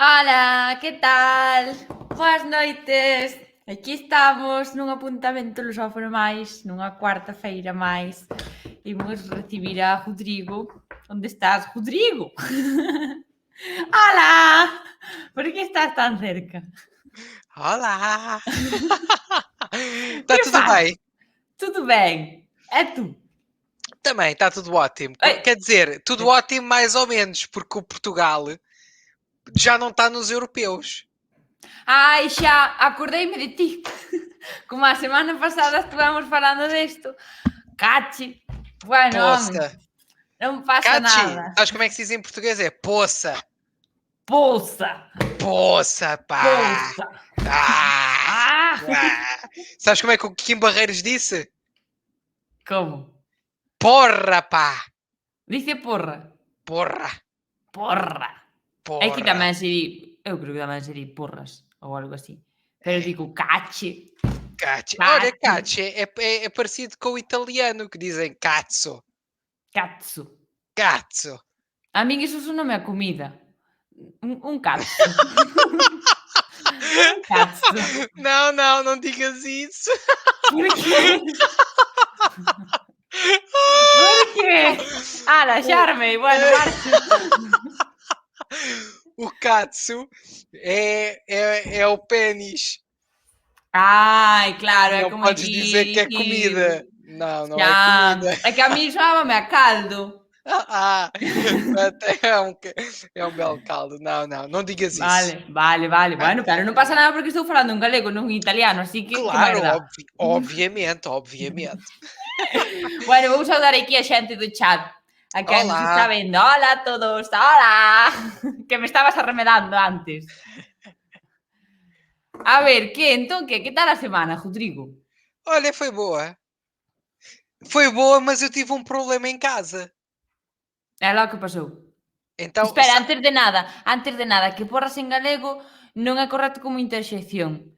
Ola, que tal? Boas noites. Aquí estamos nun apuntamento lusófono máis, nunha cuarta feira máis. Imos recibir a Rodrigo. Onde estás, Rodrigo? Ola! Por que estás tan cerca? Olá! Está Que tudo faz? bem? Tudo ben? É tu? Também está tudo ótimo. Ei, Quer dizer, tudo ótimo mais ou menos, porque o Portugal já não está nos europeus. ai, xa, acordeime de ti. Como a semana pasada estivemos falando desto. Cachi. Bueno, home, Poça! non pasa Cachi! nada. Sabes como é que se diz em português? É poça! Poça. Poça, pá! Poça. Ah! Ah! Ah! Sabes como é que o Kim Barreiros disse? Como? Porra, pá! Dice porra. Porra! Porra. É que Porra! tamén se di, eu creo que tamén se di porras ou algo así. Pero digo cache, Cachi. Olha, cache, cachi é parecido com o italiano que dizem cazzo. cazzo. Cazzo. A min iso soname a comida. Un cazzo. Un cazzo. Não, não, não digas isso. Por qué? Por qué? Ala, O, xarme, bueno, marcho. o katsu é o pênis. Ai, claro, é Não como podes dizer que é aquí. comida. Não, não é Xa, comida. é que a min soábame a caldo. Ah, até é um belo caldo. Não, não, não digas isso. Vale, vale, vale. Ah, Bueno, pero non pasa nada porque estou falando en galego, non en italiano, así que máis claro, dá. obviamente, obviamente. Bueno, vou saudar aquí a xente do chat, a quen nos está Olá. vendo. Hola a todos, hola! Que me estabas arremedando antes. A ver, que tal a semana, Rodrigo? Olha, foi boa. Foi boa, mas eu tive um problema em casa. É lá o que pasou. Então, Espera, antes de nada, que porras en galego non é correcto como interxección.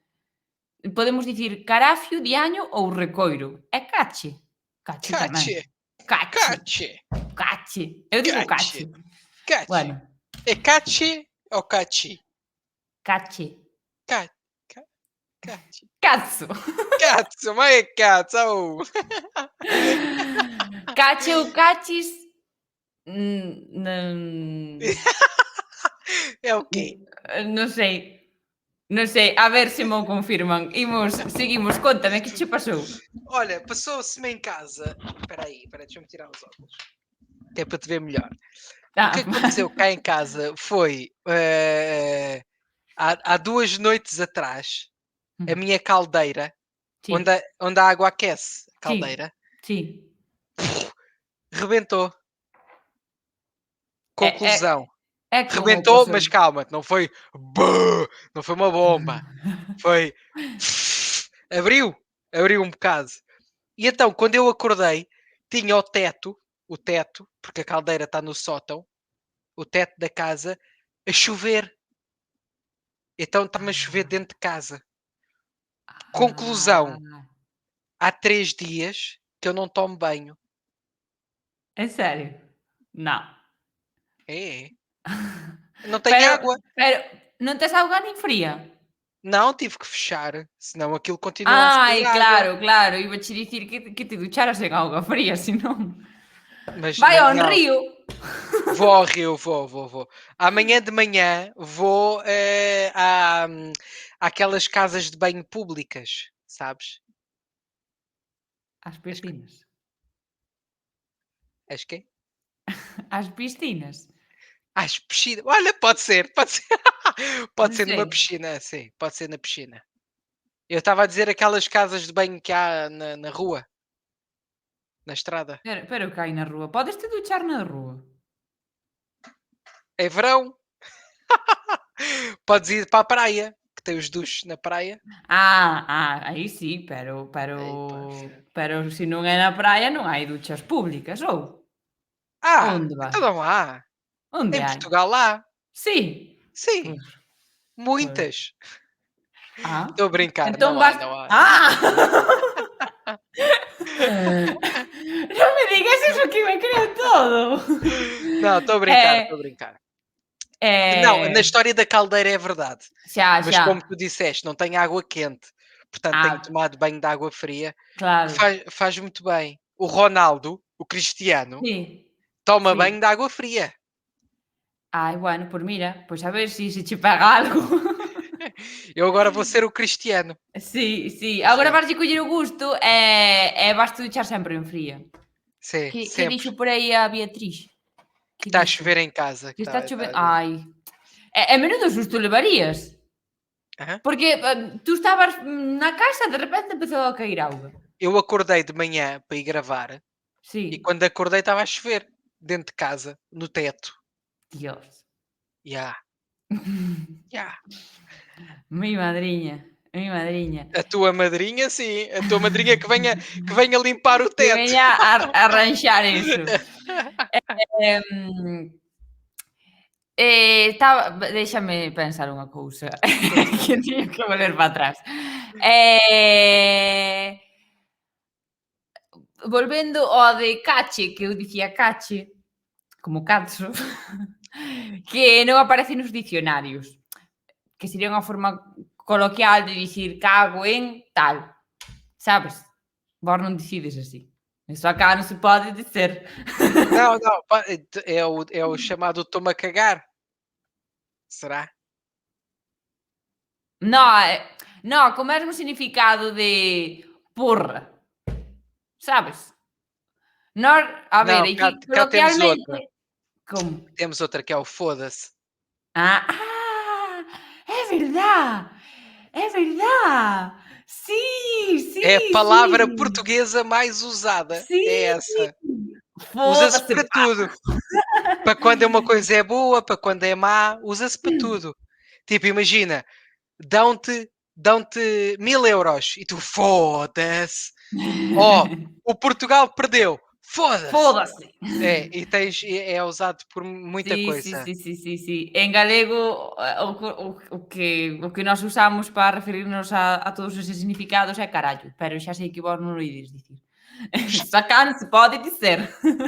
Podemos dicir carafio, diaño ou recoiro. É cache. Cache tamén. cache, Cache. cache, Cache. Eu digo cache. cache, cache. Bueno, É cache ou cachi? cache. Ca, ca, cachi. Cazzo. Cazzo, ma che cazzo? Oh. Cache ou cachis. Non, É o quê? non sei. Non sei, a ver se mo confirman. Seguimos, conta-me, que che pasou? Olha, passou-se-me em casa. Espera aí, deixa-me tirar os óculos. Que é para te ver melhor. O que aconteceu cá em casa foi há 2 noites atrás, a minha caldeira, Sim, onde a água aquece, a sim, caldeira, sim. rebentou. É Conclusão. é como o Rebentou, pozo. mas calma, não foi não foi uma bomba. Foi abriu um bocado. E então, quando eu acordei, tinha o teto, porque a caldeira está no sótão, o teto da casa, a chover. Então está-me a chover dentro de casa. Conclusão, Ah, há 3 dias que eu não tomo banho. é sério? Não. É. Não tenho água. Pero non tes auga nin fría? Não, tive que fechar, senão aquilo continua a sair Ai, água. claro, ibache dicir que te ducharas en auga fría, senón vai Mas ao não, río. vou ao rio, vou. Amanhã de manhã vou àquelas casas de banho públicas, sabes? As As, piscinas. as quê? As piscinas. As piscinas. Olha, pode ser, pode ser. Pode Non ser sei. numa piscina, sim, pode ser na piscina. Eu estava a dizer aquelas casas de banho que há na rua, na estrada. Pero que hai na rúa? Podes te duchar na rúa? É verão. Podes ir para a praia, que tem os duches na praia. Aí sí, Aí podes ir. pero se non é na praia non hai duchas públicas, ou? Onde Então vai? não há. Onde Em hai? Portugal há. Sí. Sim, Pois, pois. muitas. Ah, Estou a brincar, entón não há, vas não há. Non me digas iso que me creo todo. Não, estou a brincar, Eh, estou a brincar. Não, na Eh, história da caldeira é verdade. xa, Mas xa. como tu disseste, não tem água quente, portanto tenho Ah, tomado banho de água fria, que claro. faz muito bem. O Ronaldo, o Cristiano, Sí, toma banho sí. de água fria. Ai, bueno, pois mira, pois a ver se che pega algo. Eu agora vou ser o Cristiano. Sí, sí. Agora Sim, vaslle coller o gusto e vaste duchar sempre en fría. sim, Que sempre. dixo por aí a Beatriz? Que Que está a dixo? chover em casa. Que Que está está chovendo. a dizer. Ai, e menudo susto levarías. Aham. Porque, tú estabas na casa, de repente empezou a caer auga. Eu acordei de manhã para ir gravar e Sí. quando acordei estava a chover dentro de casa, no teto. Dios. Ya, ya. Mi madriña, mi madriña. A tua madrinha, sim. A tua madrinha que venha limpar o Que teto. veña a arranxar eso. Em, estaba déxame pensar unha cousa, Sim. que teño que volver para atrás. Eh, volvendo ao de cache, que eu dicía cache, como catso, que non aparece nos dicionarios, que sería unha forma coloquial de dicir cago en tal, sabes? Vós non dicides así. Iso acá non se pode dicer. Não, não, é o chamado "estou-me a cagar", será? No, no, co mesmo significado de porra, sabes? Nós, a ver, Não, cá aquí cá temos coloquialmente outra, como? que é o "foda-se". É verdade, é verdade. Sim, É a sim, palavra sim. portuguesa mais usada, é Sim, essa. Usa-se foda-se, para pá. tudo, para quando é uma coisa é boa, para quando é má, usa-se para tudo. Tipo, imagina, dão-te 1000 € e tu: "Foda-se". Ó, o Portugal perdeu, foda-se. Foda-se. É usado por muita Sí, sí, coisa. sí, sí, sí, sí. En galego, o que nós usamos para referirnos a todos eses significados é carallo, pero xa sei que vós non o ides dicir. Sacán se pode dizer.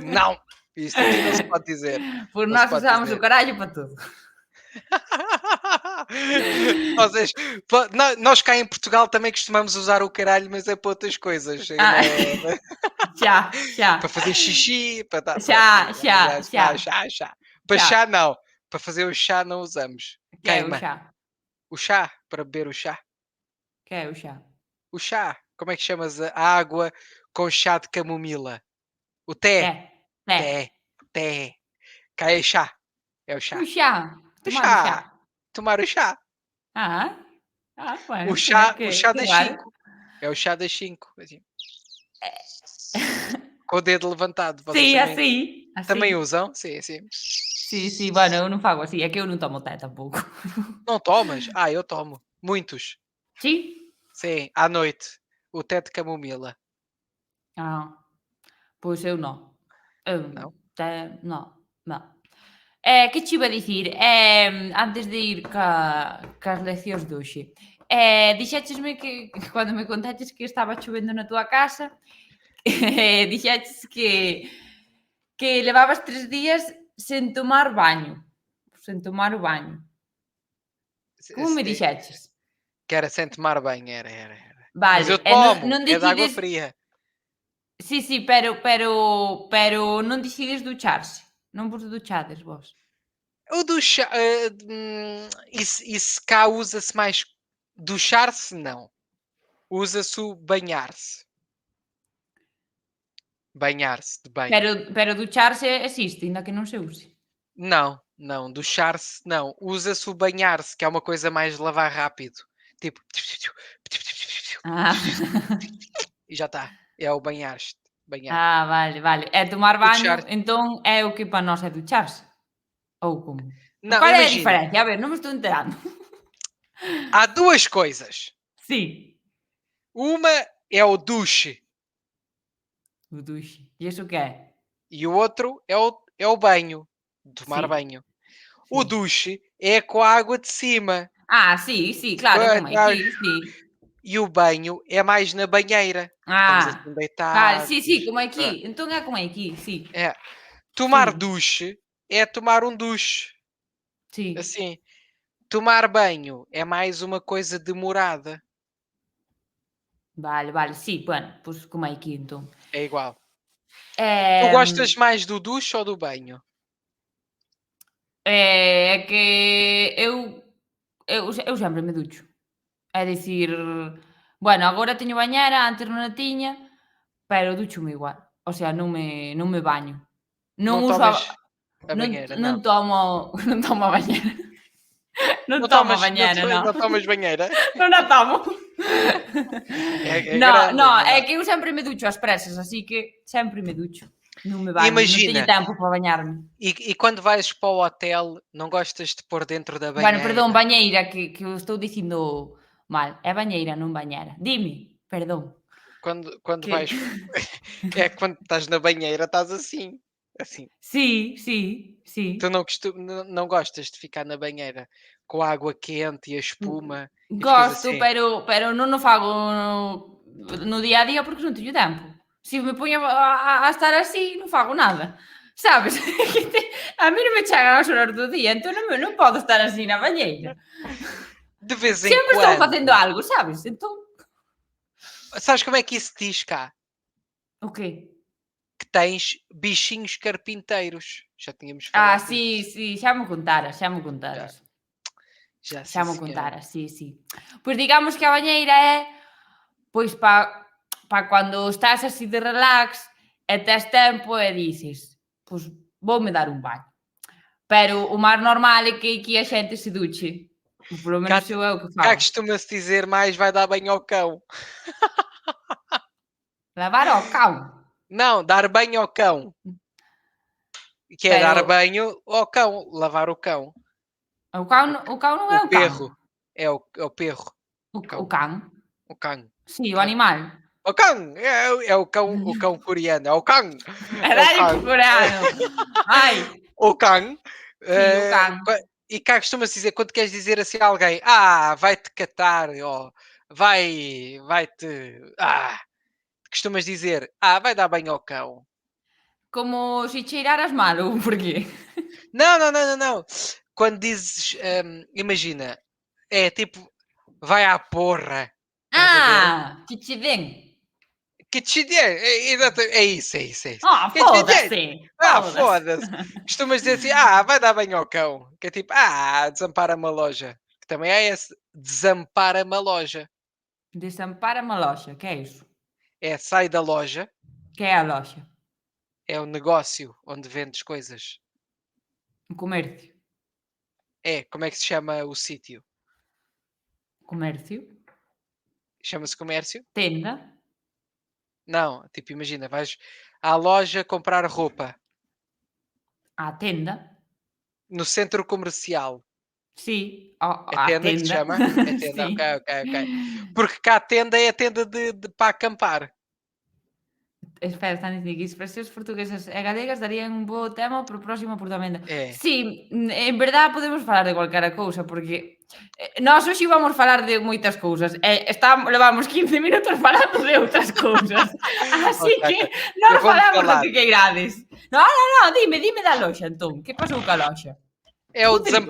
Não, isto aqui não se pode dizer, Pois não se nós pode usamos o dizer. carallo para tudo. Vocês nós cá em Portugal também costumamos usar o caralho, mas é para outras coisas, Ah, xa, xa. para fazer xixi, para dar Xa, pronto, xa, xa, chá. Para xa. chá não, para fazer o chá não usamos. Que é o Queima. xa? O chá, para beber o chá. Que é o xa? O chá, como é que chamas a água com chá de camomila? O Té, té, té. té, té. Cá é chá, é o O chá. xa, O tomar o chá. chá, tomar o chá. Ah, O bueno, chá mira o chá que das raro. 5. É o chá das 5, assim, com o dedo levantado. Vocês Sí, também así, também así. usam? Sim, sim. Sí, sí, bueno, eu non fago así, é que eu non tomo té tampouco. Não tomas? Ah, eu tomo. Muitos. Sí? Sim, à noite. O té de camomila. Ah, pois eu non. Eu Não? té non, non. Que che iba a dicir? Antes de ir cas leccións de hoxe, dixéchesme que cando me contaches que estaba chovendo na túa casa, dixeches que levabas 3 días sen tomar baño, sen tomar o baño. Como me dixeches? Que era sem tomar banho, era. Mas Vale, eu e non tomo, non é de água decides. fria. Sí, sí, pero non decides ducharse, non vos duchades vós? O do chá, isso cá usa-se mais duchar-se, não. Usa-se o banhar-se. Banhar-se de banho. Pero ducharse existe, aínda que non se use. Não, não, duchar-se não. Usa-se o banhar-se, que é uma coisa mais de lavar rápido. Tipo, Ah. e já está. É o banhar-te. Banhar. Ah, vale, vale. E tomar baño, Duchar. entón, é o que para nós é ducharse? Ou como? Não, Cal é a imagina. diferencia? A ver, non me estou enterando. Há duas coisas. Sí, Uma é o duche o duche. E iso que é? e o outro é o banho. Tomar Sí, banho. O sí. duche é com a água de cima. Ah, sí, sí, claro, Pois, como é aquí, sí. e o banho é mais na banheira. Estamos Ah, assim vale, deitados. sí, sí, como Ah, aquí. Entón é como aquí, sí. é. Tomar Sí, duche é tomar um duche. Sí. Assim, tomar banho é mais uma coisa demorada. Vale, vale. Sí, bueno, pois como aquí entón. É igual. Tu Em, gostas mais do duche ou do banho? é que eu sempre me ducho. É dicir, bueno, agora teño bañera, antes non a tiña, pero dúchome igual. O sea, non me baño. Non Não uso tomas a non banheira, non não. tomo non tomo a bañera. Non Não tomo a tomas, não, bañera, non. não tomas banheira? Non a tomo. É No, grande, no, não é dá. que eu sempre me ducho ás presas, así que sempre me ducho. Non me E baño, non teño imagina, tempo para bañarme. e quando vais para o hotel, não gostas de pôr dentro da Bueno, perdón, banheira? bañeira, que o estou dicindo mal. É bañeira, non bañera. Dime, perdón. Quando Que vais é quando estás na banheira, estás assim, assim. sí, sí, Tu sí. não gostas de ficar na banheira com a água quente e a espuma e ficas Gosto, assim. pero non o fago no día a día porque non teño tempo. Se me poño a estar así, non fago nada, sabes? A mí non me chegan as horas do día, entón non podo estar así na bañeira. De vez em Sempre estou quando. facendo algo, sabes? Entón, Sabes como é que isso diz cá? o quê? Que tens bichinhos carpinteiros. Já tínhamos Ah, falado sí, disso. sí, xa me contaras, xa me Já, contaras. já Xa sim mo senhora. contaras, sí, sí. Pois digamos que a bañeira é, pois, cando estás así de relax e tes tempo e dices: "Pois voume dar un baño". Pero o máis normal é que aquí a xente se duche. Polo Cá, menos eu é o que cá fago. costuma-se dizer mais vai dar banho ao cão. Lavar ao cão. Não, dar banho ao cão. Que é dar Pero banho ao cão, lavar o cão. o cão non O é o can. perro. É o perro. O Cão. can. O cão. Sí, o Cão. animal. O cão! É o cão coreano. É o cão! É o Era cão! coreano. Ai, O cão. sí, o can. E cá costuma-se dizer, quando queres dizer assim a alguém, vai-te catar, ou vai-te. Costumas dizer, vai dar banho ao cão. Como se cheiraras mal ou porquê? Não, não, não, não, não. Quando dizes, imagina, é tipo, vai à porra. Estás a ver? Que che den. Que te dê, é isso, é isso, é isso. Que te dê. Foda-se, foda-se. Foda-se. Costumas dizer assim, vai dar banho ao cão. Que é tipo, desampara-me a loja. Que também é esse, desampara-me a loja. Desampara-me a loxa, que é isso? É, sai da loja, Que é a loxa? é o negócio onde vendes coisas. O comercio. É, como é que se chama o sítio? Comercio? Chama-se comércio? Tenda? Não, tipo, imagina, vais à loja comprar roupa Á tenda? no centro comercial. Sí, É á tenda que se tenda. chama? É tenda, Sí. ok, ok, ok. Porque cá a tenda é a tenda para acampar. Espera, están dicindo que expresións portuguesas e galegas darían un bo tema para o próximo apuntamento. É. Sí, en verdad podemos falar de calquera cousa, porque nós hoxe íbamos falar de moitas cousas e levamos 15 minutos falando de outras cousas. Así Ok, que ok. non Eu vou-me falamos do calar. que queirades. Non, dime da loxa entón, que pasou ca loxa? É o Rodrigo.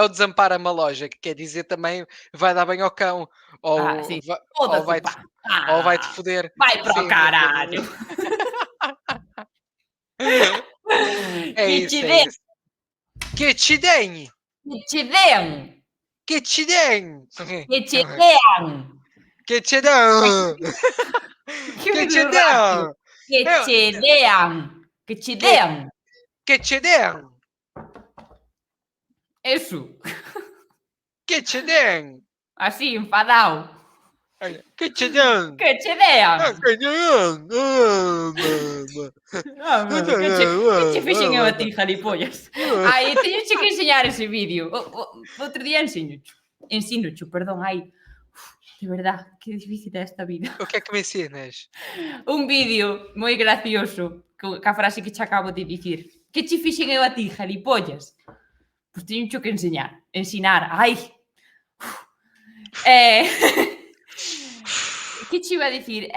desampara-me a loja, que quer dizer também vai dar bem ao cão, Sí, ou, ou foda-se o vai-te pan. ou vai-te foder. Vai para o Sim, vai carallo. é Que che isso, é den, isso. Que te den! que che dean, Que te den! que che dean. Que te den! Que Que te medio rápido. den! Que Eu che dean. Que che que dean. que te den! Eso. Que te den! Así, enfadao. Olha, que te den! Que che dean. Que te den! Que che fixen eu a ti, jalipollas. Ai, teñoche que enseñar ese vídeo. Outro día ensinocho, perdón, ai. De verdad, que difícil é esta vida. O que é que me ensinas? Un vídeo moi gracioso ca frase que che acabo de dicir. Que che fixen eu a ti, jalipollas? Pois teño que ensinar. Ai. Eh, que che iba a dicir?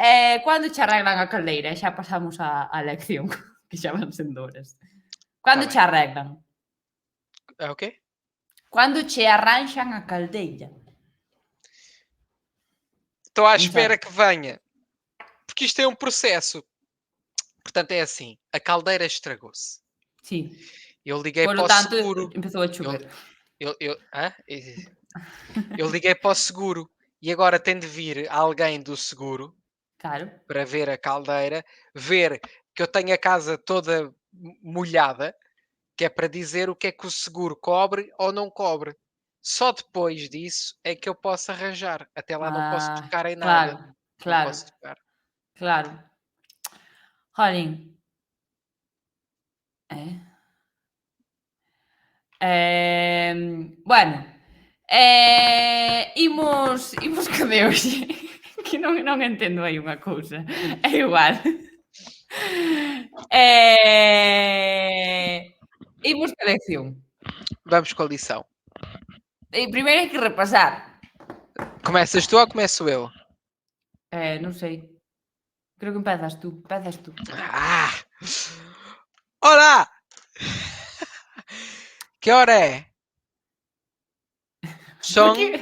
Cando che arreglan a caldeira? E xa pasamos á lección, que xa van sendo horas. Tá Cando che bem. arreglan? É o quê? Cando che arranxan a caldeira? Estou à Não espera sabes? que venha. Porque isto é um processo. Portanto, é assim. A caldeira estragou-se. Sí. Eu liguei Por para lo o tanto, seguro. empezou a Eu, chover. hã? Eu liguei para o seguro. E agora tem de vir alguém do seguro Claro. para ver a caldeira, ver que eu tenho a casa toda molhada, que é para dizer o que é que o seguro cobre ou não cobre. Só depois disso é que eu posso arranjar. Até lá não posso Ah, tocar em nada. claro, Não claro, posso tocar. claro. Jolín. É. Bueno, imos co de hoxe, que non entendo aí unha cousa. É igual. Imos ca lección. Vamos com a lição. E primeiro hai que repasar. Começas tu ou começo eu? Non sei. Creo que empezas tú. Ah! Olá! Que hora é? Por São. que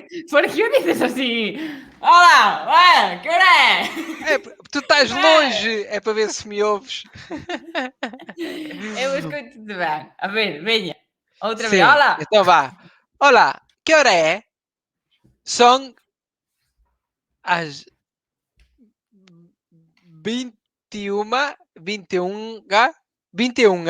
o dices así? Hola, que hora é? É, tu estás longe! É para ver se me ouves. Eu escoito-te ben. A ver, veña. Outra vez. Sim, Hola. então vá. Olá, que hora é? São as 21, 21, 21.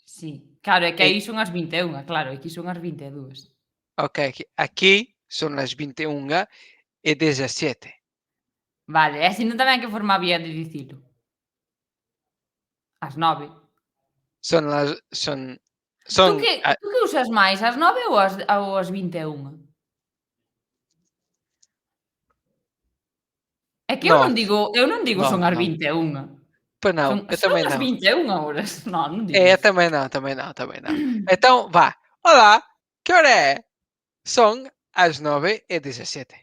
Sí, claro, é que E, aí son as 21, claro, aquí son as 22. ok, aqui são as 21:17. Vale, e senón tamén hai que forma había de dicilo. As 9. São as. São. Tú São. que, tú que usas máis, as 9 ou as 21? É que 9. eu non digo son 9, as 9. 21. Pois Son, não, eu son também as não. 21 horas. Non, non digo É, isso. também não, também não, também não. Então, vá. Olá, que hora é? São as 9:17.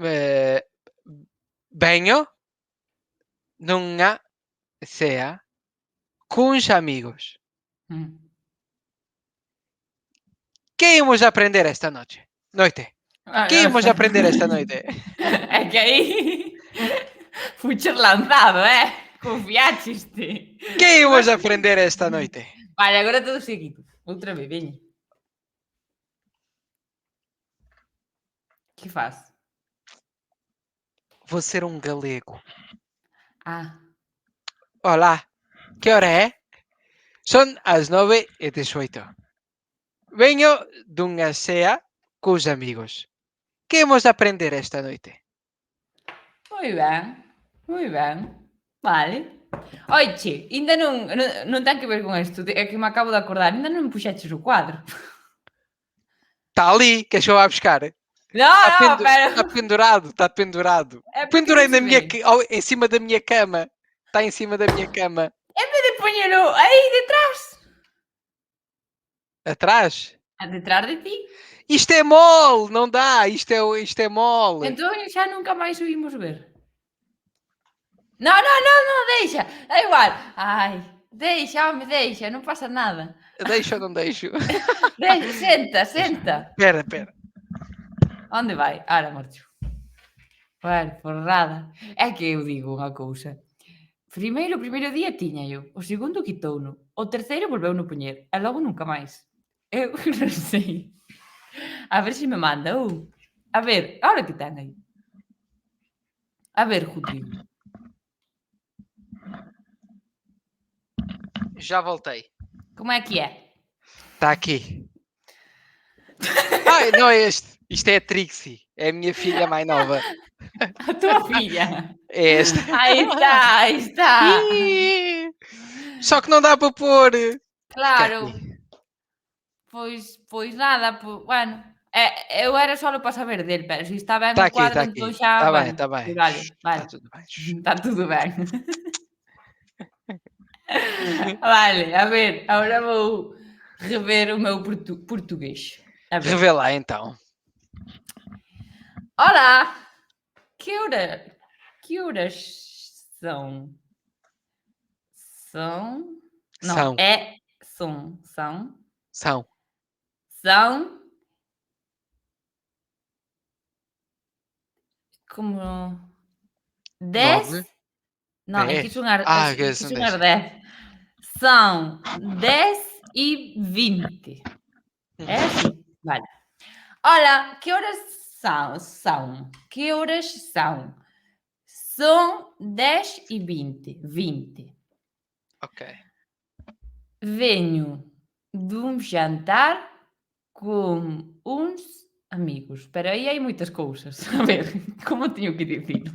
Eh, venho numa ceia com os amigos. Mm. Que íamos aprender esta noite? Ah, Que íamos aprender esta noite? é que aí fuches lanzado, confiachiste. Que íamos Ibas- aprender esta noite? Vale, agora todo seguido. Outra vez, veña. Que faz? Vou ser um galego. Ah, Olá, que hora é? São as 9:18. Venho dunha cea cos amigos. Que imos aprender esta noite? moi ben, moi ben. Vale. Oiche, ainda non ten que ver con isto, é que me acabo de acordar, ainda non me puxeches o cuadro. Está ali, queres que eu vá buscar? Non, non, pero Está pendurado, está pendurado. é porque Pendurei non se na minha, ve. em cima da minha cama. Está em cima da minha cama. En vez de poñelo aí detrás, Atrás? detrás de ti, Isto é mole, não dá. Isto é mole. entón xa nunca máis o imos ver. Non, non, non, non, deixa, da igual. Ai, deixa, home, deixa, non pasa nada. Deixo ou não deixo? Senta, senta. Espera, espera. Onde vai? Ara, marcho. Bueno, porrada. É que eu digo unha cousa. Primeiro, o primeiro día tiña eu, o segundo quitouno, o terceiro volveuno poñer, e logo nunca máis. Eu non sei. A ver se me manda un. A ver, ahora que ten aí. A ver, Rodrigo. Já voltei. Como é que é? Está aqui. Ai, não é este. Isto é a Trixie. É a minha filha mais nova. A tua filha. É esta. Aí está, aí está. Ih, só que não dá para pôr. Fica Claro. aqui. Pois nada, bueno. Eu era só para saber del, pero se está ben Está o aqui, está cuadro, aqui. entón xa, Está bem, bueno, está bem. vale, Está vale. tudo bem. Está tudo ben. Vale, a ver, agora vou rever o meu portugués. A ver. Revela então. Olá! Que horas são? São. Não, São. é. São. São. São. São. Como. 10. 9, Não, 10. aqui São 10. sonar 10. São 10 e 20. É assim? Vale. Olha, que horas são? Que horas são? São 10 e 20. 20. Ok. Venho de um jantar com uns amigos. Espera aí, hai moitas cousas. A ver, como teño que dicilo?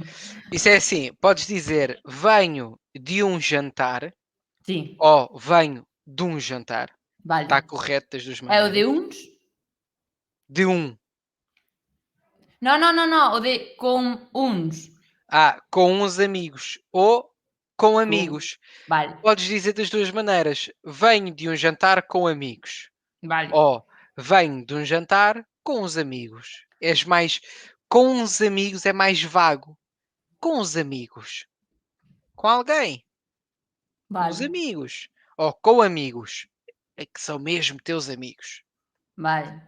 Isso é assim, podes dizer venho de um jantar Sí, ou venho de um jantar. vale. Está correto das duas É o de maneiras. uns? De um. Não, o de com uns. Com uns amigos ou com Com amigos. vale, Podes dizer das duas maneiras. Venho de um jantar com amigos. vale, Ou venho de um jantar com os amigos. És mais. Com os amigos é mais vago. Com os amigos. Com alguém. Os vale, amigos. Ou com amigos. É que são mesmo teus amigos. vale.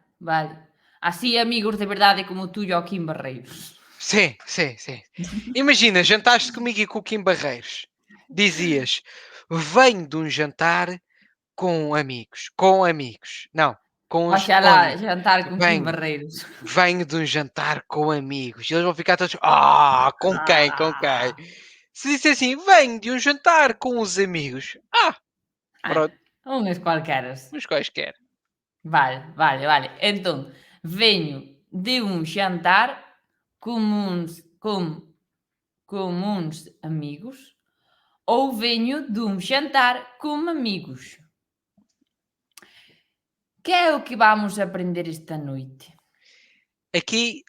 Así amigos de verdade como tú, Joaquim Barreiros. Sim, sim, sim. Imagina, jantaste comigo e com o Kim Barreiros. Dizias, venho de um jantar com amigos. Com amigos. Não, com Oxalá amigos. jantar com Kim Venho, Barreiros. venho de um jantar com amigos. E eles vão ficar todos, com quem, com quem? Ah, Se disser assim, venho de um jantar com os amigos. Pronto, uns qualqueras. uns quaisquer. Vale. Entón, veño de un xantar con uns amigos ou veño dun xantar con amigos. Que é o que vamos aprender esta noite? Aqui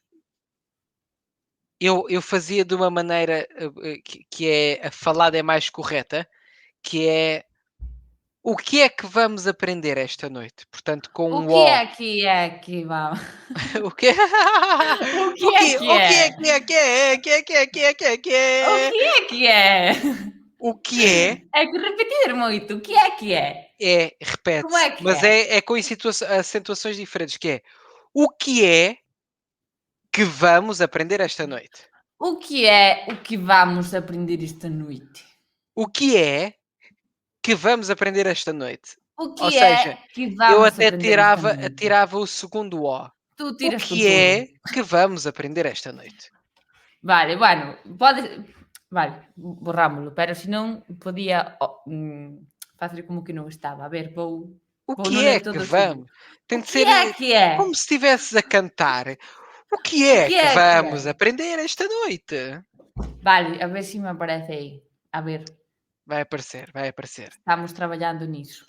eu fazia de uma maneira que é a falada é mais correta, que é o que é que vamos aprender esta noite? Portanto, com O um que O. é que vamos? O quê? O O que é quê? que O que é? é que é que é? Que é que é que é que é que O é? que é que é? O que É que repetir moito, o que é? Como repete-se, é que mas é? é com acentuações diferentes, que é o que é que vamos aprender esta noite? O que é o que vamos aprender esta noite? O que é que vamos aprender esta noite? O Ou que seja, é que eu vamos até aprender esta noite? tirava o segundo O. Tu O tiras que con todo. é que vamos aprender esta noite? Vale, bueno, vale, borrámoslo, pero se non podía facer como que non estaba. A ver, O vou que non é ler que todo seguido. vamos? Tem O de que ser é que é? como se estivesses a cantar. O que O é que que é que é? vamos aprender esta noite? Vale, a ver se me aparece aí. A ver, Vai aparecer, vai aparecer. estamos traballando niso.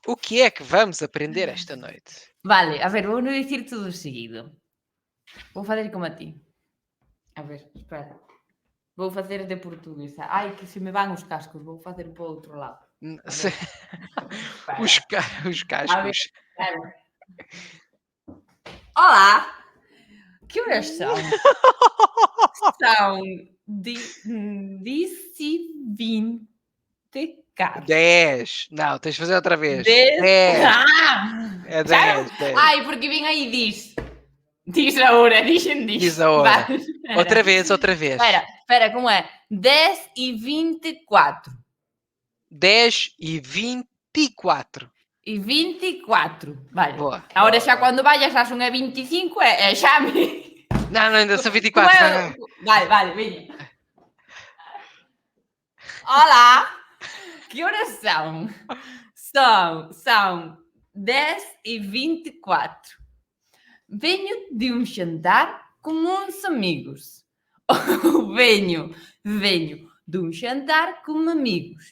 O que é que vamos aprender esta noite? Vale, a ver, vou non dicir todo seguido. Vou fazer como a ti. A ver, espera. Vou facer de portuguesa. Ai, que se me van os cascos, vou facer para o outro lado. A ver, espera. Os A ver, cascos. espera. Olá! Que horas são? São 10h24. 10. Não, tens de fazer outra vez. 10. 10. Ah! É Já 10, não... 10. Ai, porque vem aí diz. Diz a hora, dixen diz. Diz a hora. Vale, espera. Outra vez, outra vez. Espera, como é? 10h24. 10h24. E 24. Vale. Boa. Agora xa cando vayas xa son 25 e xa me... Não, ainda são Como 24. é? Vale, veña. Olá! Que horas são? São 10h24. Venho de um jantar com uns amigos. Venho de um jantar com amigos.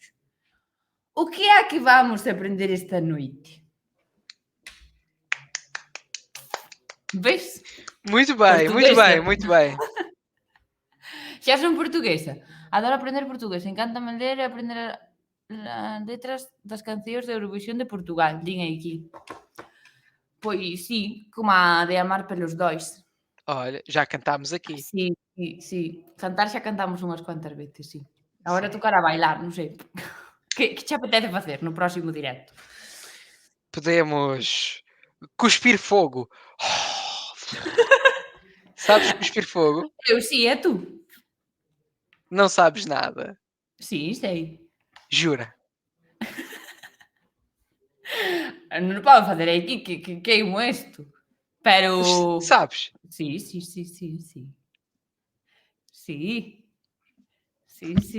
O que é que vamos aprender esta noite? Vês? Muito bem, muito Portuguesa. bem, muito bem. Xa son portuguesa. Adoro aprender portugués. Encántame ler e aprender as letras das cancións de Eurovisión de Portugal. Din aquí. Pois sí, como a de Amar pelos dois. Olha, já cantámos aqui. Sí. Cantar xa cantamos unhas cuantas veces, sí. Agora Sim. tocará bailar, non sei. Que te apetece facer no próximo directo? Podemos cuspir fogo. Sabes cuspir fogo? Eu si, e tú? Não sabes nada. Si, sei. Jura? Non podo facer aquí que queimo isto. Pero Sabes? sí. Sí.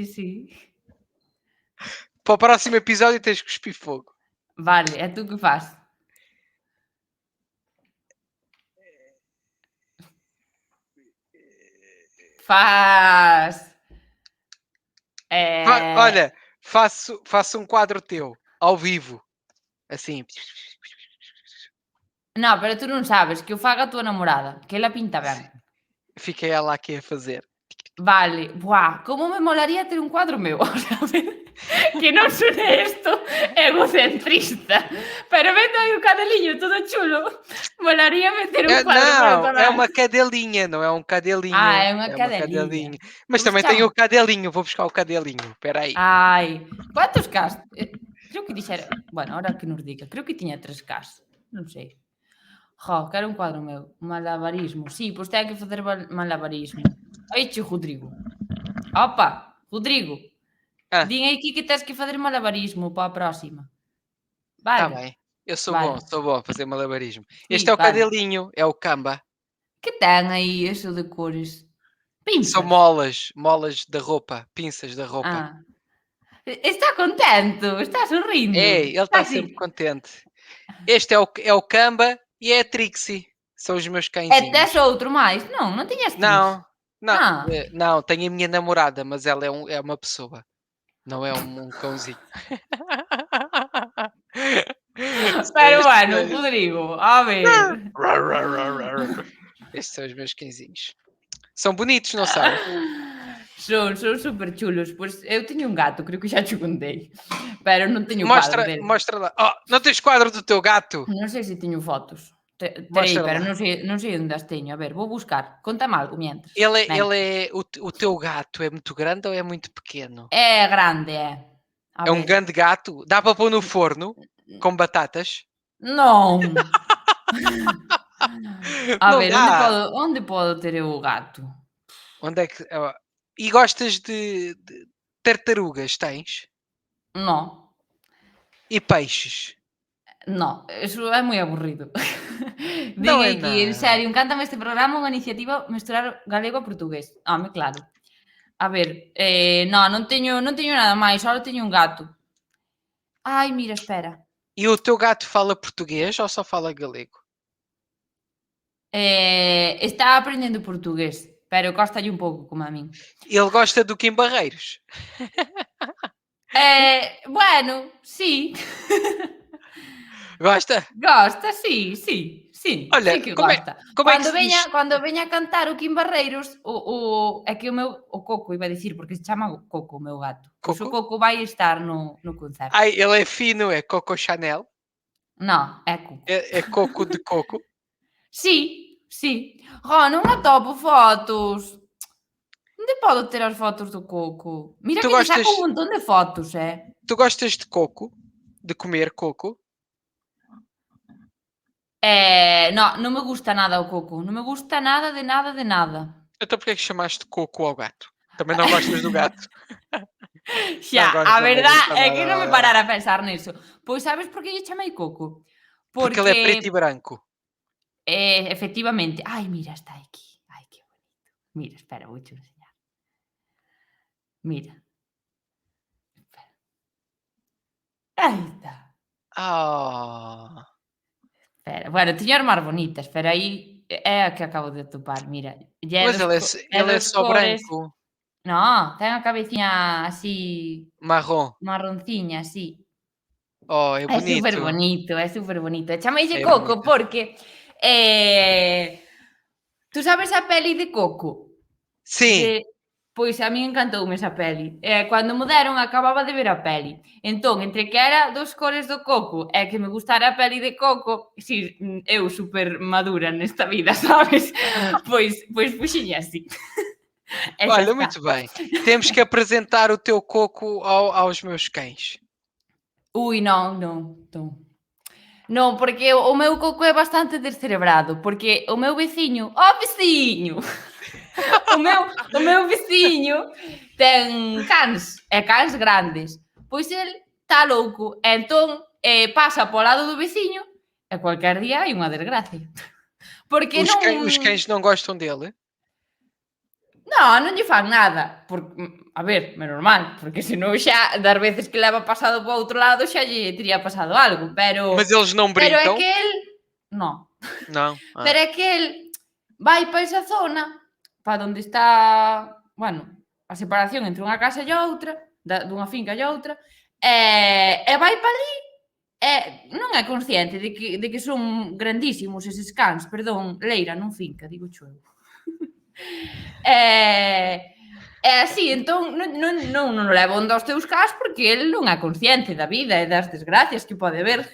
Sí. Para o próximo episódio tens que cuspir fogo. Vale, e tú que faz? Faz... Olha, faço um quadro teu, ao vivo. Assim. Non, pero tú non sabes que o faga a túa namorada, que ela pinta ben. Fica ela aqui a fazer. Vale, buah, como me molaría ter un cuadro meu, sabes? Que non sone isto egocentrista, pero vendo aí o cadelinho todo chulo, molaríame ter un cuadro meu Não, é tamén. uma cadelinha, não é um cadelinho. É unha É uma cadelinha. cadelinha. Mas Como se também tem chama? o cadelinho. Vou buscar o cadelinho. Espera aí. Ai, cuántos Ks? Creo que dixera, bueno, ahora que nos diga, creo que tiña 3 Ks, non sei. Jo, quero un cuadro meu, malabarismo. Sí, pois ten que facer malabarismo. Oiche, Rodrigo. Opa, Rodrigo. Ah, Din aquí que tes que fazer malabarismo para a próxima. tá Vale, bem. Eu sou vale. bom a fazer malabarismo. Este Sí, é o vale. cadelinho, é o camba. Que ten aí eso de cores? São Pinzas. molas da roupa, pinças da roupa. Ah. Está contento, está sorrindo. É, ele Está está así. sempre contente. Este é o camba e é a Trixie. São os meus E cãezinhos. tes outro máis? Non tiñas ti. Não, Ah. não, tenho a minha namorada, mas ela é uma pessoa, não é um cãozinho. Pero bueno, Rodrigo, a ver. Estes são os meus cãezinhos. São bonitos, não são? Son super chulos. Pois eu teño un gato, creo que xa te contei. Pero non teño cuadro dele. Mostra lá. Oh, não tens quadro do teu gato? Non sei se teño fotos. Terei, Mostra pero lá. non sei onde as teño. A ver, vou buscar. Conta-me algo mientras. O teu gato é muito grande ou é muito pequeno? É grande, é. A É um ver. grande gato? Dá para pôr no forno com batatas? Non. A Não ver, dá. onde podo ter eu o gato? Onde é que. E gostas de tartarugas? Tens? Non. E peixes? Non, eso é moi aburrido. Din Não é aquí, en nada. serio, encántame este programa, unha iniciativa mesturar galego e portugués. Home, claro. A ver, non teño nada máis, só teño un gato. Ai, mira, espera. E o teu gato fala português ou só fala galego? Está aprendendo portugués, pero costalle un pouco, como a min. Ele gosta do Kim Barreiros. Bueno, sí. Gosta? Gosta, sí. Olha, Sí que como é gosta. que se diz? Cando veña a cantar o Kim Barreiros, é que o Coco, iba a dicir, porque se chama Coco o meu gato. Pois o Coco? Coco vai estar no concerto. Ai, ele é fino, é Coco Chanel. Non, é Coco. É coco de coco. Sí. Non atopo fotos. Onde podo ter as fotos do Coco? Mira Tu que lle saco gostas un montón de fotos, tu gostas de coco? De comer coco? Non me gusta nada o Coco. Non me gusta nada de nada. Então porque é que chamaste coco ao gato? Também não gostas do gato? Xa, Non a gosto, non verdad gosto é nada, que non me nada. parara a pensar niso. Pois sabes por que lle chamei Coco? Porque ele é preto e branco. Efectivamente. Ai, mira, está aquí. Ai, que bonito. Mira, espera, vouche enseñar. Mira. Espera. Aí está. Ah, Espera. Bueno, tiña as máis bonitas, pero aí é a que acabo de atopar, mira. Lle é mas ele é dos só cores. branco, No, ten a cabeciña así marrom. marronciña, así. Oh, é É super bonito. bonito, é super bonito. E chameille É Coco bonito. porque tú sabes a peli de Coco? Sim, Pois a min encantoume esa peli. Cando me deron acababa de ver a peli. Entón, entre que era dos cores do Coco e que me gustara a peli de Coco, si, eu super madura nesta vida, sabes? Pois puxenlle así. E xa Olha, está. muito bem. Temos que apresentar o teu coco aos meus cães. Ui, non. Non, porque o meu coco é bastante descerebrado, porque o meu veciño, veciño! O meu veciño ten cans, e cans grandes. Pois el está louco, e entón pasa po lado do veciño e cualquier día hai unha desgracia. Porque non Os cães não gostam dele? non lle fan nada, a ver, é normal, porque senón xa das veces que leva pasado po outro lado xa lle tería pasado algo, Mas eles não pero é brincam? que el non. Não. Pero é que el vai pa esa zona, para onde está, bueno, a separación entre unha casa e outra, dunha finca e outra, e vai pa ali e non é consciente de que son grandísimos eses cans, perdón, leira, non finca, digo eu. E así, entón, non o leva onde aos teus cans porque el non é consciente da vida e das desgracias que pode ver.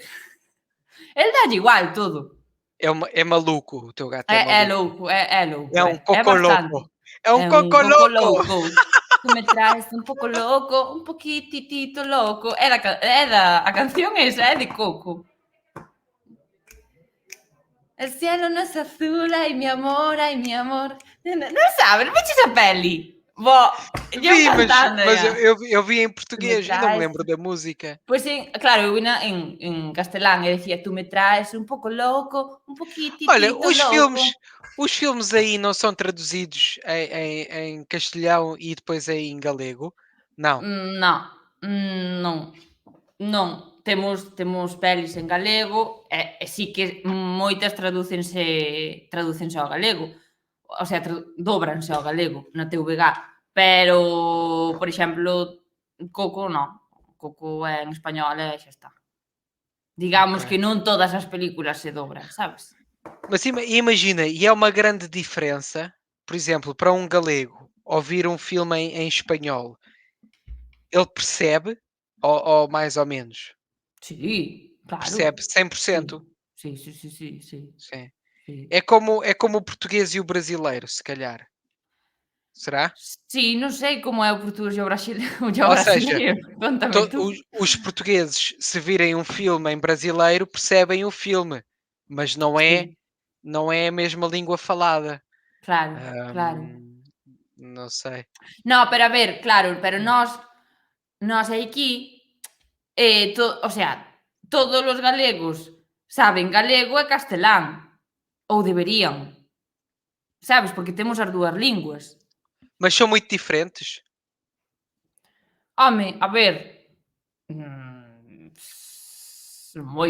El dalle igual todo. É maluco, o teu gato é É maluco. louco, é louco, É um é coco bastante. louco. É um É un coco pouco louco! louco. Tu me traes un pouco louco, un poquitito louco. É da a canción esa, é de Coco. El cielo no es azul, ay mi amor, ay mi amor. Non sabes, non veches a peli? Bo, eu Vi, cantando mas ya. eu vi em Tu me português e não me traes lembro da música. Pois claro, eu vina en castelán e decía: "Tú me traes un pouco louco, un Olha, poquitito louco". os filmes aí não são traduzidos em castelhão e depois em galego? Não. Non, non. Non, temos pelis en galego e si que moitas tradúcense ao galego, o sea, dóbranse ao galego na TVG, pero, por exemplo, Coco non, Coco é en español e xa está. Digamos Ok. que non todas as películas se dobran, sabes? Mas imagina, e é uma grande diferença, por exemplo, para um galego ouvir um filme em espanhol, ele percebe, ou mais ou menos, Sí, claro. percebe 100%. Sí, sí. Sim. Sí. É como o português e o brasileiro, se calhar. Será? Sí, non sei como é o portugués e o Ou seja, brasileiro, conta-me tú. os portugueses, se virem um filme em brasileiro, percebem o filme, mas Sí, não é a mesma língua falada. claro. Hum, não sei. No, pero a ver, claro, pero nós aquí, o sea, todos os galegos saben galego e castelán, ou deberían, sabes, porque temos as 2 linguas. Mas são muito diferentes? Home, a ver, moi,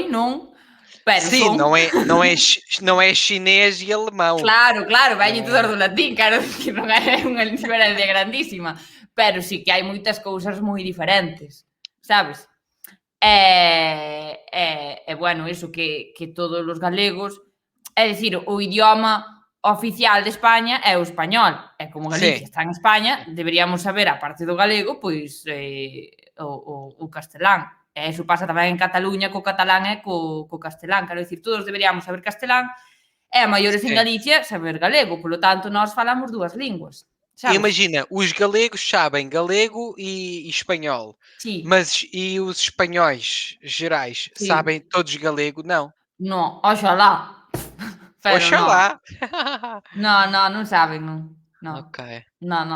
non, pero Sim, son. não é chinês e alemão. Claro, veñen todas Eh, do latín, quero dicir, non é unha diferencia grandísima, pero sí que hai moitas cousas moi diferentes, sabes? Bueno, iso que todos os galegos, é dicir, o idioma oficial de España é o español, e como sim, Galicia está en España, deberíamos saber, a parte do galego, pois o castelán. E iso pasa tamén en Cataluña co catalán e co castelán, quero dicir, todos deberíamos saber castelán e a maiores en sim. Galicia saber galego, polo tanto nós falamos 2 linguas, sabes? Imagina, os galegos sabem galego e espanhol, Sí, mas e os espanhóis gerais sabem sí. todos galego? Não. No, oxalá, pero non. Oxalá! Non saben, non. Non. Ok. Non.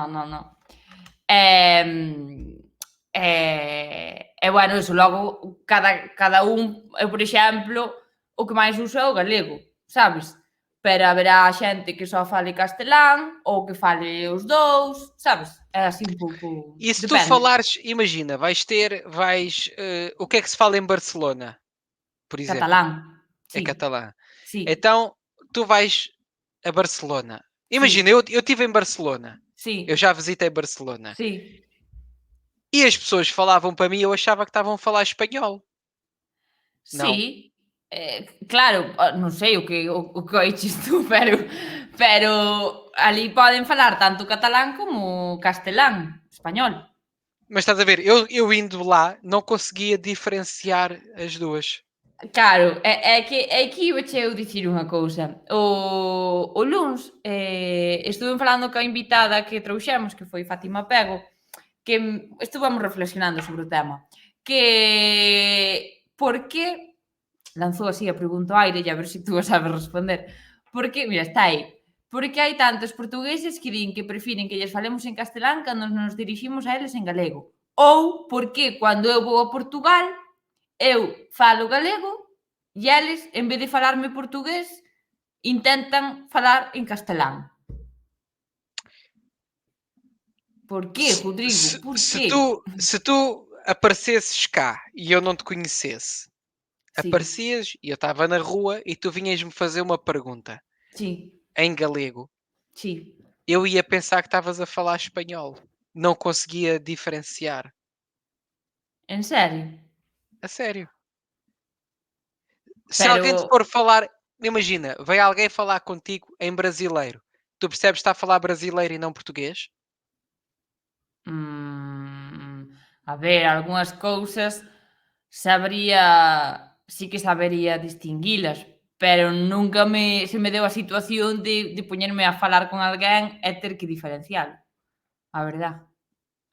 Bueno, iso, logo cada un, eu, por exemplo, o que máis uso é o galego, sabes? Pero haberá xente que só fale castelán ou que fale os dous, sabes? É así un pouco, E se tu depende. falares, imagina, o que é que se fala em Barcelona, por exemplo? Catalán, É sí, catalã. sí, Então, tu vais a Barcelona. Imagina, sí, eu estive em Barcelona. Eu sí, já visitei Barcelona. sí. E as pessoas falavam para mim, eu achava que estavam a falar espanhol. Não. Sí, claro, non sei o que oiches tú, pero ali poden falar tanto catalán como castelán, español. Mas estás a ver, eu indo lá não conseguia diferenciar as duas. Claro, é que ibache eu dicir unha cousa. O luns estuve falando coa invitada que trouxemos, que foi Fátima Pego, que estuvemos reflexionando sobre o tema. Que por que lanzou así a pregunta ao aire, e a ver se tú a sabes responder. Por que, mira, está aí. Por que hai tantos portugueses que din que prefiren que lles falemos en castelán cando nos diriximos a eles en galego? Ou por que cando eu vou a Portugal eu falo galego e eles, en vez de falarme portugués, intentan falar en castelán? Por quê, Se, Rodrigo? se- Por se quê? tu, se tu aparecesses cá e eu não te conhecesse, Sí, aparecias e eu estava na rua e tu vinhas-me fazer uma pergunta sí, em galego, sí. eu ia pensar que estavas a falar espanhol. Não conseguia diferenciar. En serio? A sério. Se alguém te Pero, for falar, imagina, vem alguém falar contigo em brasileiro. Tu percebes que está a falar brasileiro e não português? mm, a ver, algunhas cousas sí que sabería distinguilas, pero nunca se me deu a situación de poñerme a falar con alguén e ter que diferencialo, a verdad.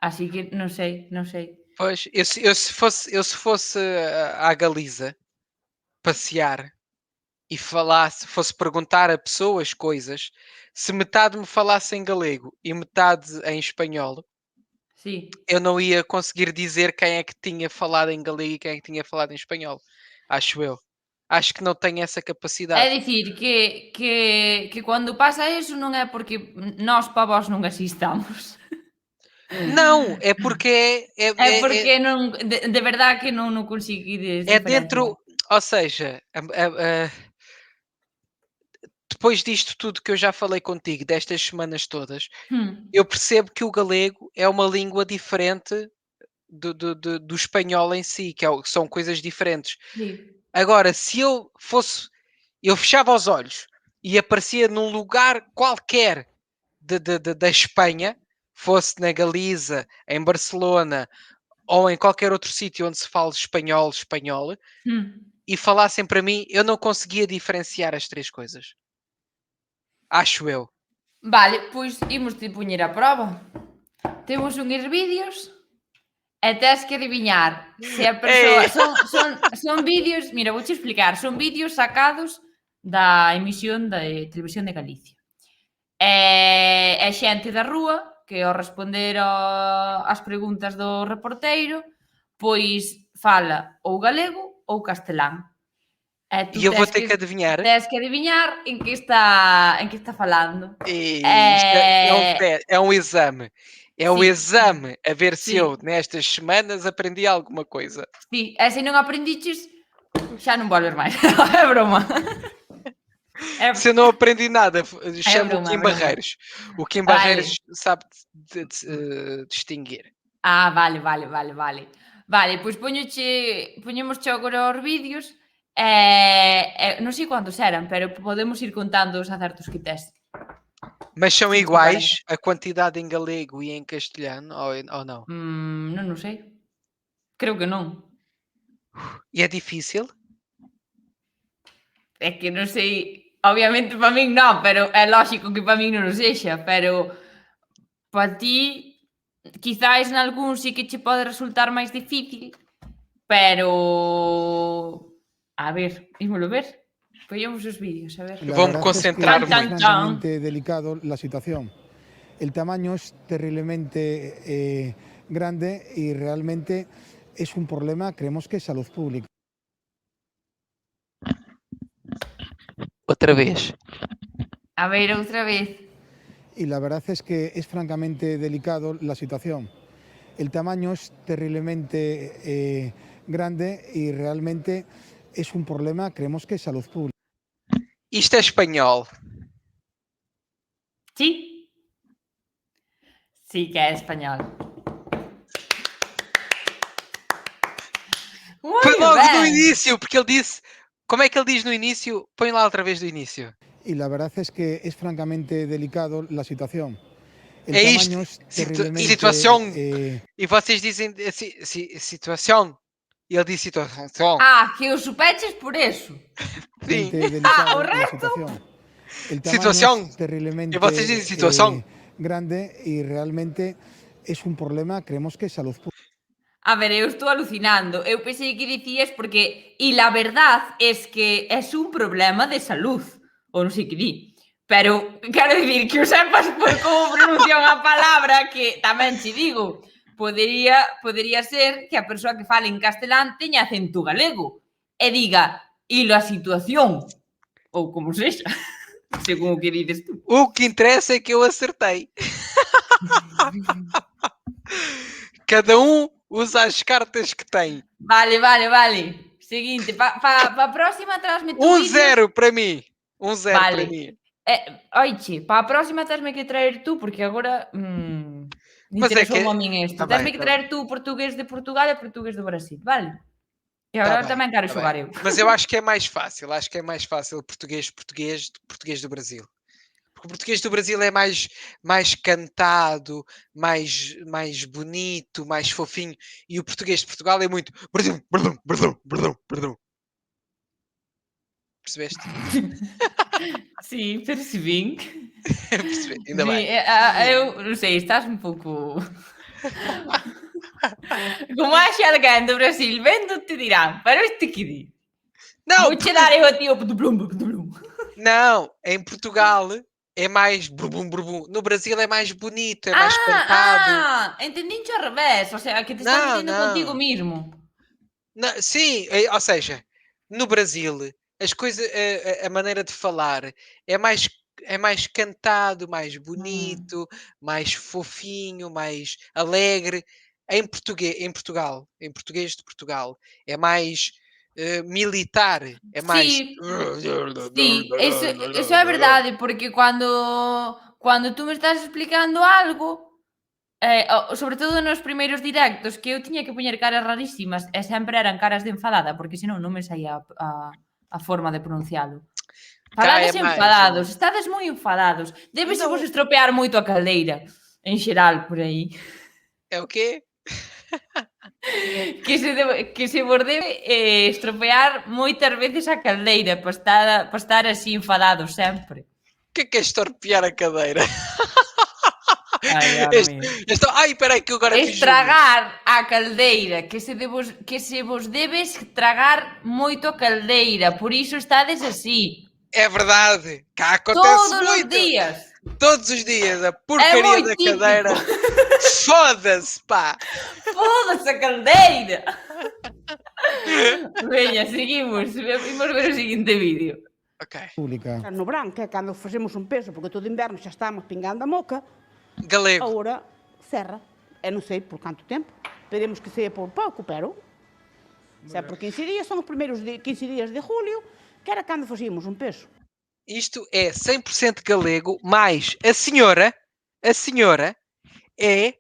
Así que non sei, non sei. Pois, eu se fosse à Galiza passear e fosse perguntar a pessoas coisas, se metade me falasse em galego e metade em espanhol, Sí. eu não ia conseguir dizer quem é que tinha falado em galego e quem é que tinha falado em espanhol. Acho eu. Acho que não tenho essa É capacidade. dicir que cando pasa eso non é porque nós pa vós non existamos. Não, é porque É porque non de verdade que non conseguides é diferenciar. dentro, ou seja, depois disto tudo que eu já falei contigo, destas semanas todas, Hmm, eu percebo que o galego é uma língua diferente do espanhol em si, são coisas diferentes. sí. Agora, se eu fechava os olhos e aparecia num lugar qualquer da Espanha, fosse na Galiza, em Barcelona ou em qualquer outro sítio onde se fale espanhol, Hmm. e falassem para mim, eu não conseguia diferenciar as três coisas. Acho eu. Vale, pois imos-te poñer a proba. Temos uns vídeos e tes que adiviñar se a persoa Ei! son vídeos, mira, vouche explicar, son vídeos sacados da emisión de Televisión de Galicia. É xente da rúa que ao responder ás preguntas do reporteiro, pois fala ou galego ou castelán. E tú E eu vou ter que adivinhar. tes que adiviñar en que está falando. E isto é um exame. É um Sí, exame a ver se eu, sí, nestas semanas, aprendi alguma coisa. sí. E se non aprendiches, xa non volves máis. É broma. É, Se eu não aprendi nada, é chamo o broma, é Kim broma. Barreiros. O Kim Vale. Barreiros sabe distinguir. Ah, vale, vale, vale, vale. Vale, pois poñémosche agora os vídeos non sei cantos eran, pero podemos ir contando os acertos que tes, Mas são se che parece. iguais a quantidade em galego e em castelhano ou não? Non o sei. Creo que non. E é difícil? É que non sei, obviamente para min non, pero é lóxico que para min non o sexa, pero para ti quizais nalgún sí que che pode resultar máis difícil, pero a ver, ímolo ver. Poñemos os vídeos, a ver. La Vou-me verdad es que concentrar Chan, es chan, muito. chan. francamente delicado la situación. El tamaño es terriblemente grande y realmente es un problema, creemos que es salud pública. Outra vez. A ver, outra vez. Y la verdad es que es francamente delicado la situación. El tamaño es terriblemente grande y realmente es un problema, creemos que es salud pública. Isto é espanhol. Sí? Sí que é español. Foi Moi logo no ben. início, porque ele disse. Como é que ele diz no início? Põe lá outra vez do início. Y la verdad es que es francamente delicado la situación. El É isto. tamaño es terriblemente Situação. E vocês dizem situação. E ele disse situação. que os chupeches por eso. Sim. delicado o la situación. El tamaño Situación. es terriblemente E vocês dizem situação. grande y realmente es un problema, creemos que salud pública. A ver, eu estou alucinando. Eu pensei que dicías porque... E la verdad es que es un problema de salud. Ou non sei que di. Pero quero dicir que o sepas por como pronuncia unha palabra que tamén che digo. Podería ser que a persoa que fale en castelán teña acento galego e diga "y la situación", ou como sexa, según o que dices tú. O que interessa é que eu acertei. Cada um usa as cartas que tem. Vale. Seguinte, pa a próxima trasme tu vídeo. 1-0 para mí. 1-0 Vale. para mí. Oiche, para a próxima tesme que traer tú, porque agora Mas é interesou que- a min isto. Tá Tesme bem, que tá traer tú portugués de Portugal e portugués do Brasil, vale? E Tá agora bem, tamén quero tá xogar bem. eu. Mas eu acho que é mais fácil. Acho que é mais fácil português do que português do Brasil. Porque o português do Brasil é mais cantado, mais bonito, mais fofinho. E o português de Portugal é muito. Perdão. Percebeste? Sí, percebín. Percebi, ainda Sí, bem. eu non sei, estás un pouco... Como haxe alguén do Brasil vendo te dirán, pero este que di? Não, Vou che dar eu a ti o blum. não, em Portugal é mais burbum. No Brasil é mais bonito, é mais cantado. Entendincho ao revés, o sea, que te estás Não, metendo não. contigo mismo. Sim, ou seja, no Brasil as coisas, a maneira de falar é mais cantado, mais bonito, mais fofinho, mais alegre. Em Portugal, em português de Portugal, é mais militar, é mais. Sí, sí, eso é verdade, porque cando tú me estás explicando algo, sobre todo nos primeiros directos, que eu tiña que poñer caras rarísimas e sempre eran caras de enfadada, porque senón non me saía a forma de pronuncialo. Falades é mais, enfadados, estades moi enfadados. Débese vos estropear moito a caldeira, en xeral, por aí. É o quê? Que se vos debe estropear moitas veces a caldeira para estar así enfadados sempre. O que é estorpear a cadeira? Ai, Ai, espera aí que eu agora fiz estragar a caldeira, que se vos debes tragar moito a caldeira, por iso estades así. É verdade, cá acontece Todos muito. os días. Todos os dias, a porcaria moi da típico. cadeira. Foda-se, pá. Foda-se a caldeira. Veña, seguimos. Vimos ver o seguinte vídeo. Ok. Pública. No verán, que é cando facemos un peso, porque todo inverno xa estamos pingando a moca, Galego. agora cerra. E non sei por canto tempo. Esperemos que seja por pouco, pero se é por 15 días, son os primeiros 15 días de julio, que era cando facíamos un peso. Isto é 100% galego, mas a senhora é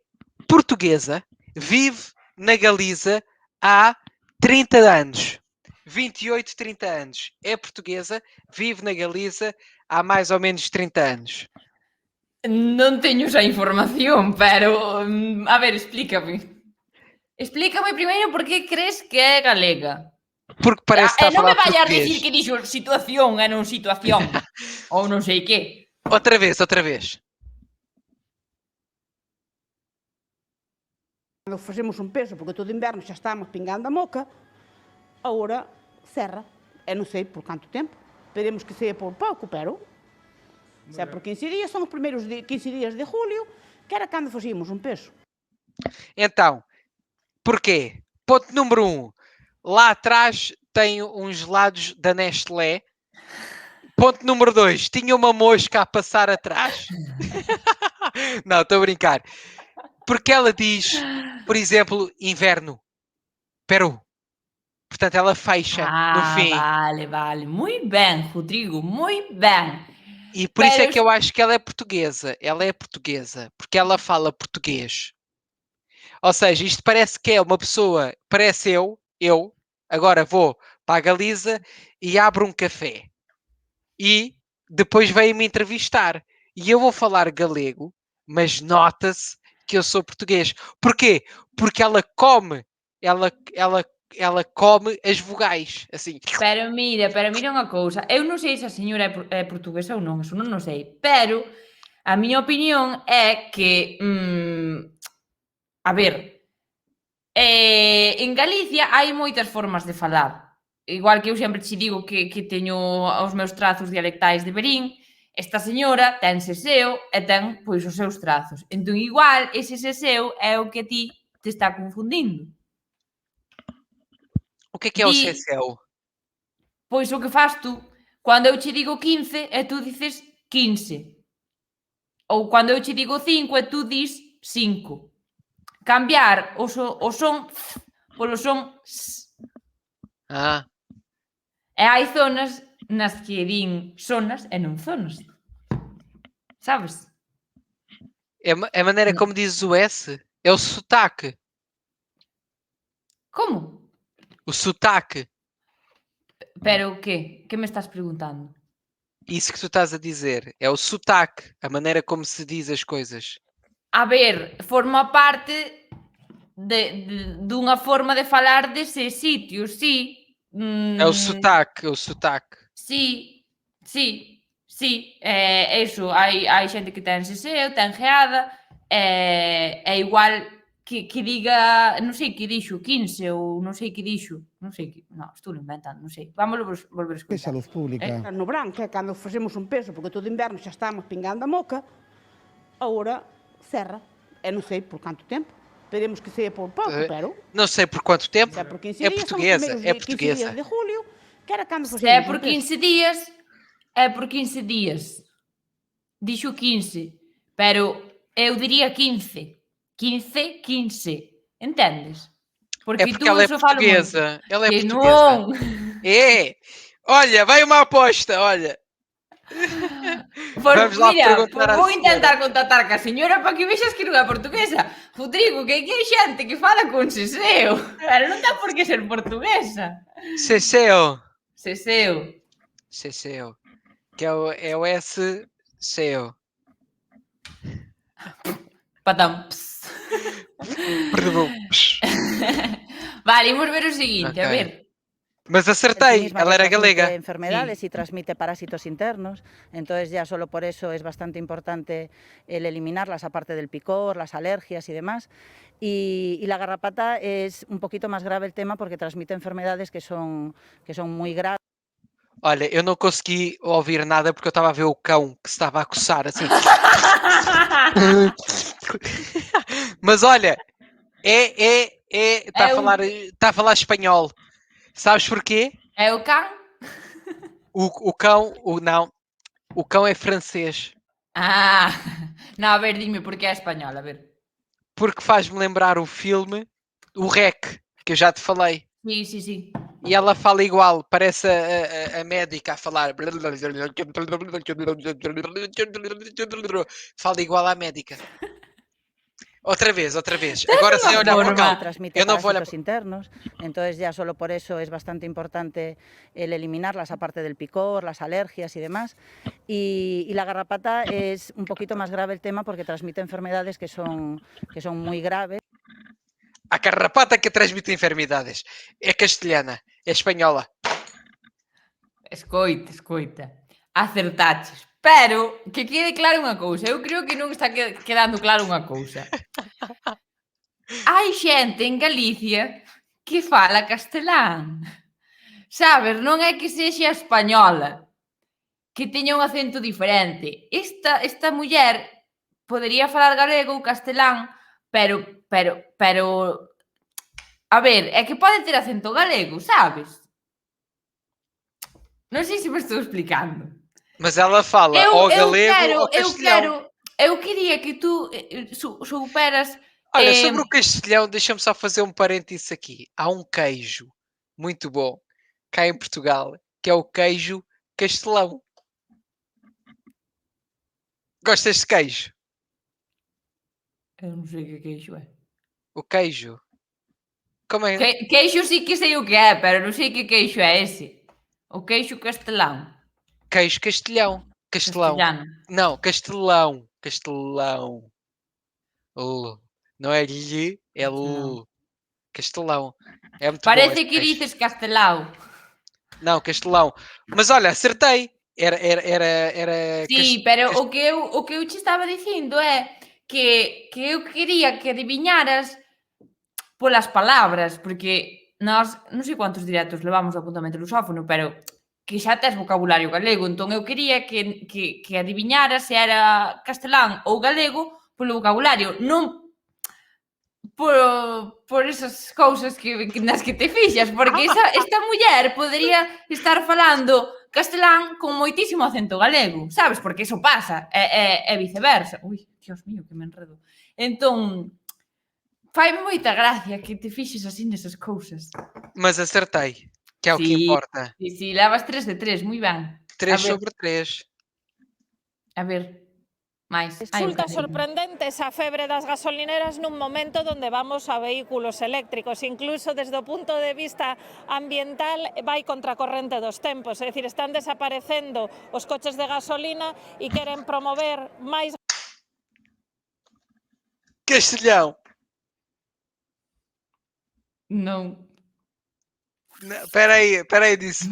portuguesa, vive na Galiza há 30 anos. 28, 30 anos. É portuguesa, vive na Galiza há mais ou menos 30 anos. Non teño esa información, pero... a ver, explícame. Explícame primeiro por que crees que é galega. Porque parece que está a non me falar vayas a português. dicir que dixo situación e non situación. Ou non sei que. Outra vez. Cando facemos un peso, porque todo inverno xa estamos pingando a moca, agora cerra. E non sei por canto tempo. Esperemos que seja por pouco, pero se é por 15 días, son os primeiros 15 días de julio, que era cando facíamos un peso. Então, porquê? Ponto número 1. Lá atrás tem uns gelados da Nestlé. Ponto número 2. Tinha uma mosca a passar atrás. Não, estou a brincar. Porque ela diz, por exemplo, inverno. Peru. Portanto, ela fecha no fim. Vale. Muito bem, Rodrigo, muito bem. E por isso é que eu acho que ela é portuguesa. Ela é portuguesa. Porque ela fala português. Ou seja, isto parece que é uma pessoa... Parece eu, agora vou para a Galiza e abro um café. E depois vem-me entrevistar. E eu vou falar galego, mas nota-se que eu sou português. Porquê? Porque ela come, ela ela come as vogais, assim. Pero mira unha cousa. Eu non sei se a señora é portuguesa ou non, eso non o sei. Pero a miña opinión é que, a ver, en Galicia hai moitas formas de falar. Igual que eu sempre che digo que teño os meus trazos dialectais de Verín, esta señora ten seseo e ten, pois, os seus trazos. Entón, igual, ese seseo é o que a ti te está confundindo. O que é o Di, céu? pois, o que fas tú. Cando eu che digo 15 e tú dices 15. Ou cando eu che digo 5 e tú dis 5. Cambiar o son polo son s. Ah, E hai zonas nas que din zonas e non zonas. Sabes? é a maneira como dizes o S. É o sotaque. Como? O sotaque. Pero o quê? Que me estás preguntando? Isso que tu estás a dizer. É o sotaque. A maneira como se diz as coisas. A ver, forma parte dunha forma de falar dese sitio, sí. É o sotaque. O sotaque. Sí, eso, hai xente que ten seseo, ten geada, é igual que diga, non sei que dixo, 15 ou non sei que dixo, non sei que, non, estou inventando, non sei. Vamos volver a Que escutar. salud pública. No verán, que é cando facemos un peso, porque todo inverno xa estamos pingando a moca, agora cerra. E non sei por canto tempo. Esperemos que seja por pouco, pero... Não sei por quanto tempo. Se é por 15 É días, portuguesa. son os É primeiros 15 portuguesa. días de julio, que era cando Se facemos é por un peso. 15 días, é por 15 días. Dixo 15, pero eu diría 15. 15. Entendes? É porque ela é só falo moito. portuguesa. Ela é Que portuguesa. non! É! Olha, vai uma aposta, olha. Vamos lá perguntar à vou senhora. intentar contactar ca señora para que vexas que non é portuguesa. Rodrigo, que hai xente que fala con seseo, pero non ten por que ser portuguesa. Ceceo. Seseo. Ceceo. Que é o S. Ceo. Patam. Perdão. Vale, imos ver o seguinte, a Ok. ver. Mas en sí acertei, misma ela que era transmite galega. enfermedades y transmite parásitos internos, entonces ya solo por eso es bastante importante el eliminarlas, aparte del picor, las alergias y demás. Y la garrapata es un poquito más grave el tema porque transmite enfermedades que son muy graves. Olha, eu não consegui ouvir nada porque eu estava a ver o cão que se estava a coçar assim. Mas olha, está a falar espanhol. Sabes porquê? É o can? O cão, não. O cão é francês. Ah, non, a ver, dime porque é español, a ver. Porque faz-me lembrar o filme O REC, que eu já te falei. Sí. E ela fala igual, parece a médica a falar. Fala igual à médica. Outra vez. Agora sem olhar para o cão. Transmite Eu não vou olhar parásitos internos, entonces ya solo por eso es bastante importante el eliminarlas, aparte del picor, las alergias y demás. Y la garrapata es un poquito más grave el tema porque transmite enfermedades que son muy graves. A carrapata que transmite enfermidades. É castelhana, é espanhola. Escoita. Acertaches. Pero, que quede claro unha cousa. Eu creo que non está quedando claro unha cousa. Hai xente en Galicia que fala castelán. Sabes, non é que sexa española, que teña un acento diferente. Esta muller podería falar galego ou castelán, pero a ver, é que pode ter acento galego, sabes? Non sei se me estou explicando. Mas ela fala ou galego ou castelhão. Eu queria que tu souperas... Olha, sobre o castelhão, deixa-me só fazer um parênteses aqui. Há um queijo muito bom cá em Portugal, que é o queijo castelão. Gostas de queijo? Eu non sei que queixo é. O queijo? Como é? Queixo sí que sei o que é, pero non sei que queixo é ese. O queixo castelán. Queijo castelhão. Castelão. Castelhano. Não, castelão. Castelão. L. Não é lhe, é L. Castelão. É muito bom Parece esse que peixe. dices Castelao. Não, Castelão. Mas olha, acertei. Era Sí, pero o que eu che estaba dicindo é que eu quería que adiviñaras polas palabras, porque nós non sei quantos directos levamos do apuntamento lusófono, pero que xa tes vocabulario galego, entón eu quería que adiviñaras se era castelán ou galego polo vocabulario, non por esas cousas nas que te fixas, porque esta muller podería estar falando castelán con moitísimo acento galego, sabes? Porque eso pasa, e viceversa. Ui, Dios mío, que me enredo. Entón, faime moita gracia que te fixes así nesas cousas. Mas acertei. Que é o que Sí, importa. sí, levas 3 de 3, moi ben. 3 A ver. sobre 3. A ver, máis. Resulta sorprendente esa febre das gasolineras nun momento donde vamos a vehículos eléctricos, incluso desde o punto de vista ambiental vai contracorrente dos tempos, é dicir, están desaparecendo os coches de gasolina e queren promover máis Castelhão. Non. Espera aí, disse.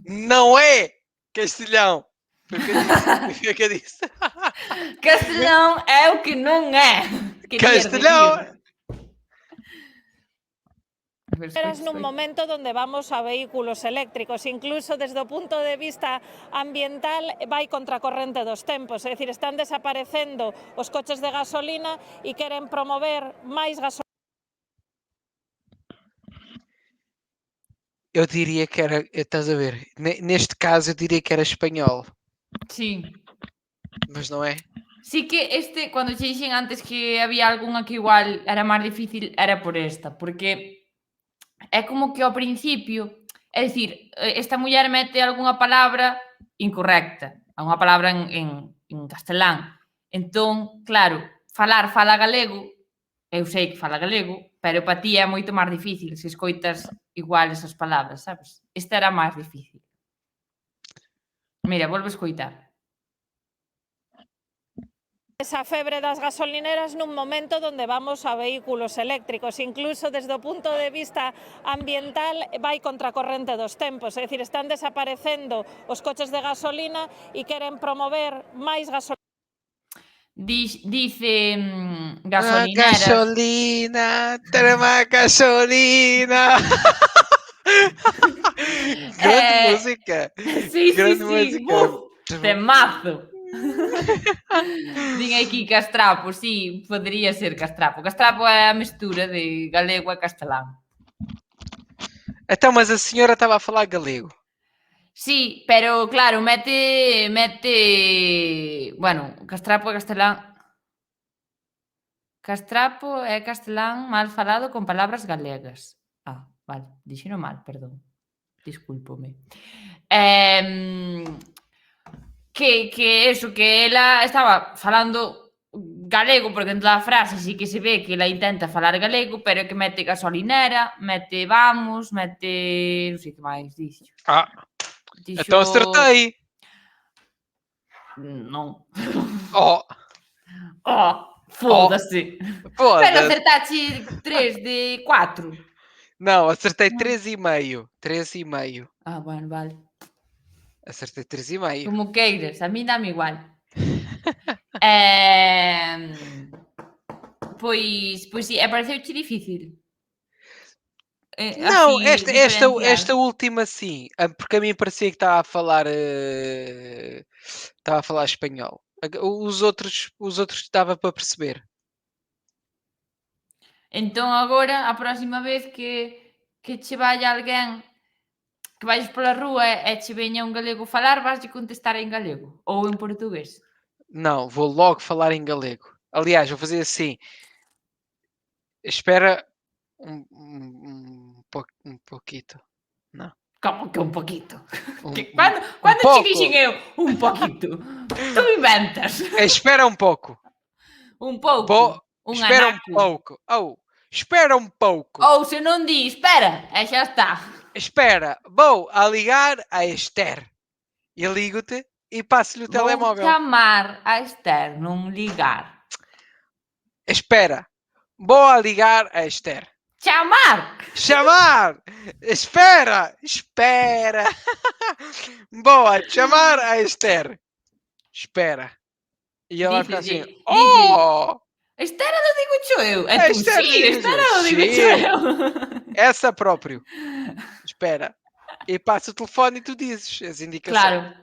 Não é Castelhão. Foi o que eu disse. Castelán é o que non é. Castelhão. nun momento donde vamos a vehículos eléctricos, incluso desde o punto de vista ambiental vai contracorrente dos tempos, é dicir, están desaparecendo os coches de gasolina e queren promover máis gasolina. Eu diria que era, estás a ver, neste caso eu diria que era espanhol, Sí. mas não é? Sí que cando che dixen antes que había algunha que igual era máis difícil, era por esta, porque é como que ao principio, é dicir, esta muller mete algunha palabra incorrecta, unha palabra en castelán. Entón, claro, fala galego, eu sei que fala galego, pero para ti é moito máis difícil se escoitas igual esas palabras, sabes? Esta era máis difícil. Mira, volve a escoitar. Esa febre das gasolineras nun momento donde vamos a vehículos eléctricos, incluso desde o punto de vista ambiental vai contracorrente dos tempos, é dicir, están desaparecendo os coches de gasolina e queren promover máis gasolina. Dice gasolineras. Gasolina, terma gasolina. Grande música. Sí, Grande sí, música. Temazo. Din aquí castrapo, sí, podería ser castrapo. Castrapo é a mistura de galego e castelán. Então, mas a senhora estava a falar galego. Sí, pero claro, mete, bueno, castrapo e castelán. Castrapo é castelán mal falado con palabras galegas. Ah, vale, dixeno mal, perdón. Discúlpome. Que eso, que ela estaba falando galego, porque dentro da frase sí que se ve que ela intenta falar galego, pero que mete gasolinera, mete vamos, mete... non sei que máis dixo. Então acertei. Non. Oh, Foda-se. Pero foda-se. acertaste 3 de 4. Não, acertei 3,5. 3,5. Ah, bueno, vale. Acertei 3,5. Como queiras, a mí dame igual. Pois sí, e pareceuche difícil. Não, Así, diferenciar. esta última sim, porque a mim parecia que estava a falar espanhol. Os outros dava para perceber. Entón agora, a próxima vez que che vaya alguén, que vayas pola rúa e che veña un galego falar, vaslle contestar en galego ou en portugués. Não, vou logo falar em galego. Aliás, vou fazer assim. Espera um pouquito. Não. Como que un poquito? Um Cando pouco. che dixen eu un poquito? Tu inventas. Espera um pouco. Un pouco. Un Espera anaco. um pouco. Oh, espera um pouco. Ou se non di, espera, e xa está. Espera, vou a ligar a Esther. E ligo-te e passo-lhe o telemóvel. Vou chamar a Esther, non ligar. Espera, vou a ligar a Esther. Chamar! Chamar! Espera! Espera! Boa! Chamar a Esther. Espera. E ela fica assim, Dice, oh! Estera lo digo eu. E A tú, Esther sí, diz, Estera lo digo "Sí." eu. Essa próprio. Espera. E passa o telefone e tu dizes as indicações. Claro.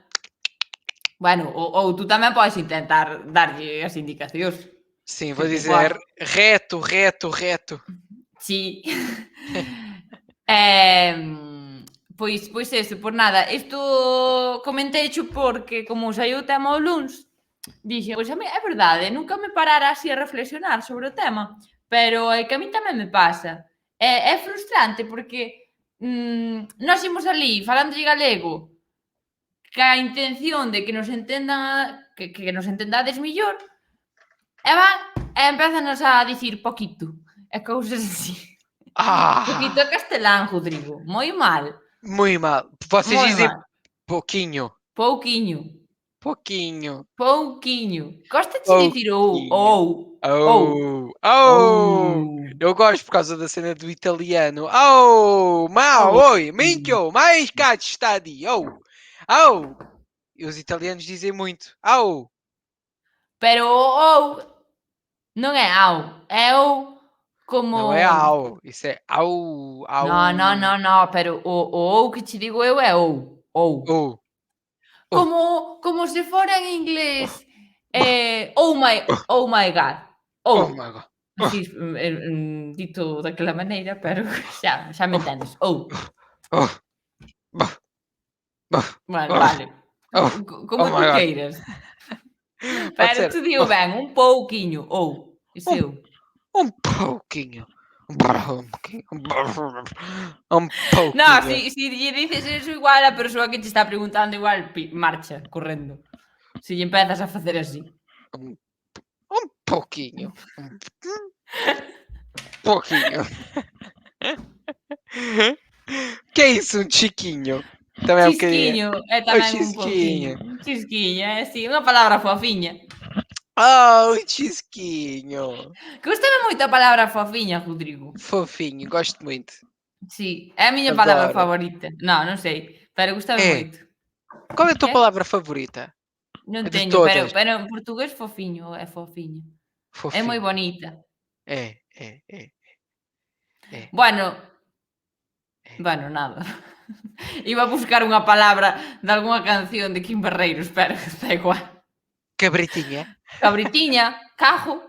Bueno, ou tú tamén podes intentar darlle as indicacións. Sim, Que vou te dizer podes. reto, reto, reto. Sí. Pois eso, por nada. Isto comenteicho porque como saiu o tema o luns, dixen, pois a mí é verdade, nunca me parara así a reflexionar sobre o tema, pero é que a mí tamén me pasa. É frustrante porque nós imos ali falando de galego ca intención de que nos entendan, que nos entendades millor, e van e empezanos a dicir poquito, e cousas así. Poquito Ah, é castelán, Rodrigo. Moi mal. muito mal. Vocês Moi dizem mal. pouquinho. Pouquiño. Pouquinho. Pouquiño. Gosta de dicir Pouquinho. ou. Oh! Eu gosto por causa da cena do italiano. Oh! Mau! Oi! Minchio! Mais cá está di! Oh! Oh! E os italianos dizem muito. Oh! Pero o ou non é au. É ou como... Não é au. Isso é au! Au! Non, pero o ou que te digo eu é ou. Ou. Oh! Como se fora en inglés oh my god. Oh Ou. my god! Así, dito daquela maneira, pero xa me entendes. Ou. Oh! Bah! Bah! Bueno, Oh. vale. Oh. Como Oh tú my God. queiras. Pode Pero ser. tu digo ben, un pouquiño, ou. Iso eu. Pouquinho. Um pouquinho. Um pouquinho. No, si lle dices eso igual a persoa que te está preguntando igual marcha, correndo. Si lle empezas a facer así. Um pouquinho. Pouquinho. Que é isso, um chiquinho? Também é um bocadinho. Chisquiño, é tamén un chisquiño. pouquiño. Un chisquiño, é así, unha palabra fofiña. Oh, chisquinho. Gústame moito a palabra fofiña, Rodrigo. Fofinho, gosto muito. Sí, é a miña Adoro. palabra favorita. Non sei, pero gústame É. moito. Qual é a tua Que? palavra favorita? Non De teño, pero todas. en portugués fofiño, é fofiña. É Fofinho. moi bonita. É. Bueno, nada. Iba a buscar unha palabra de algunha canción de Kim Barreiros, pero está igual. Cabritinha. Cabritiña, cajo,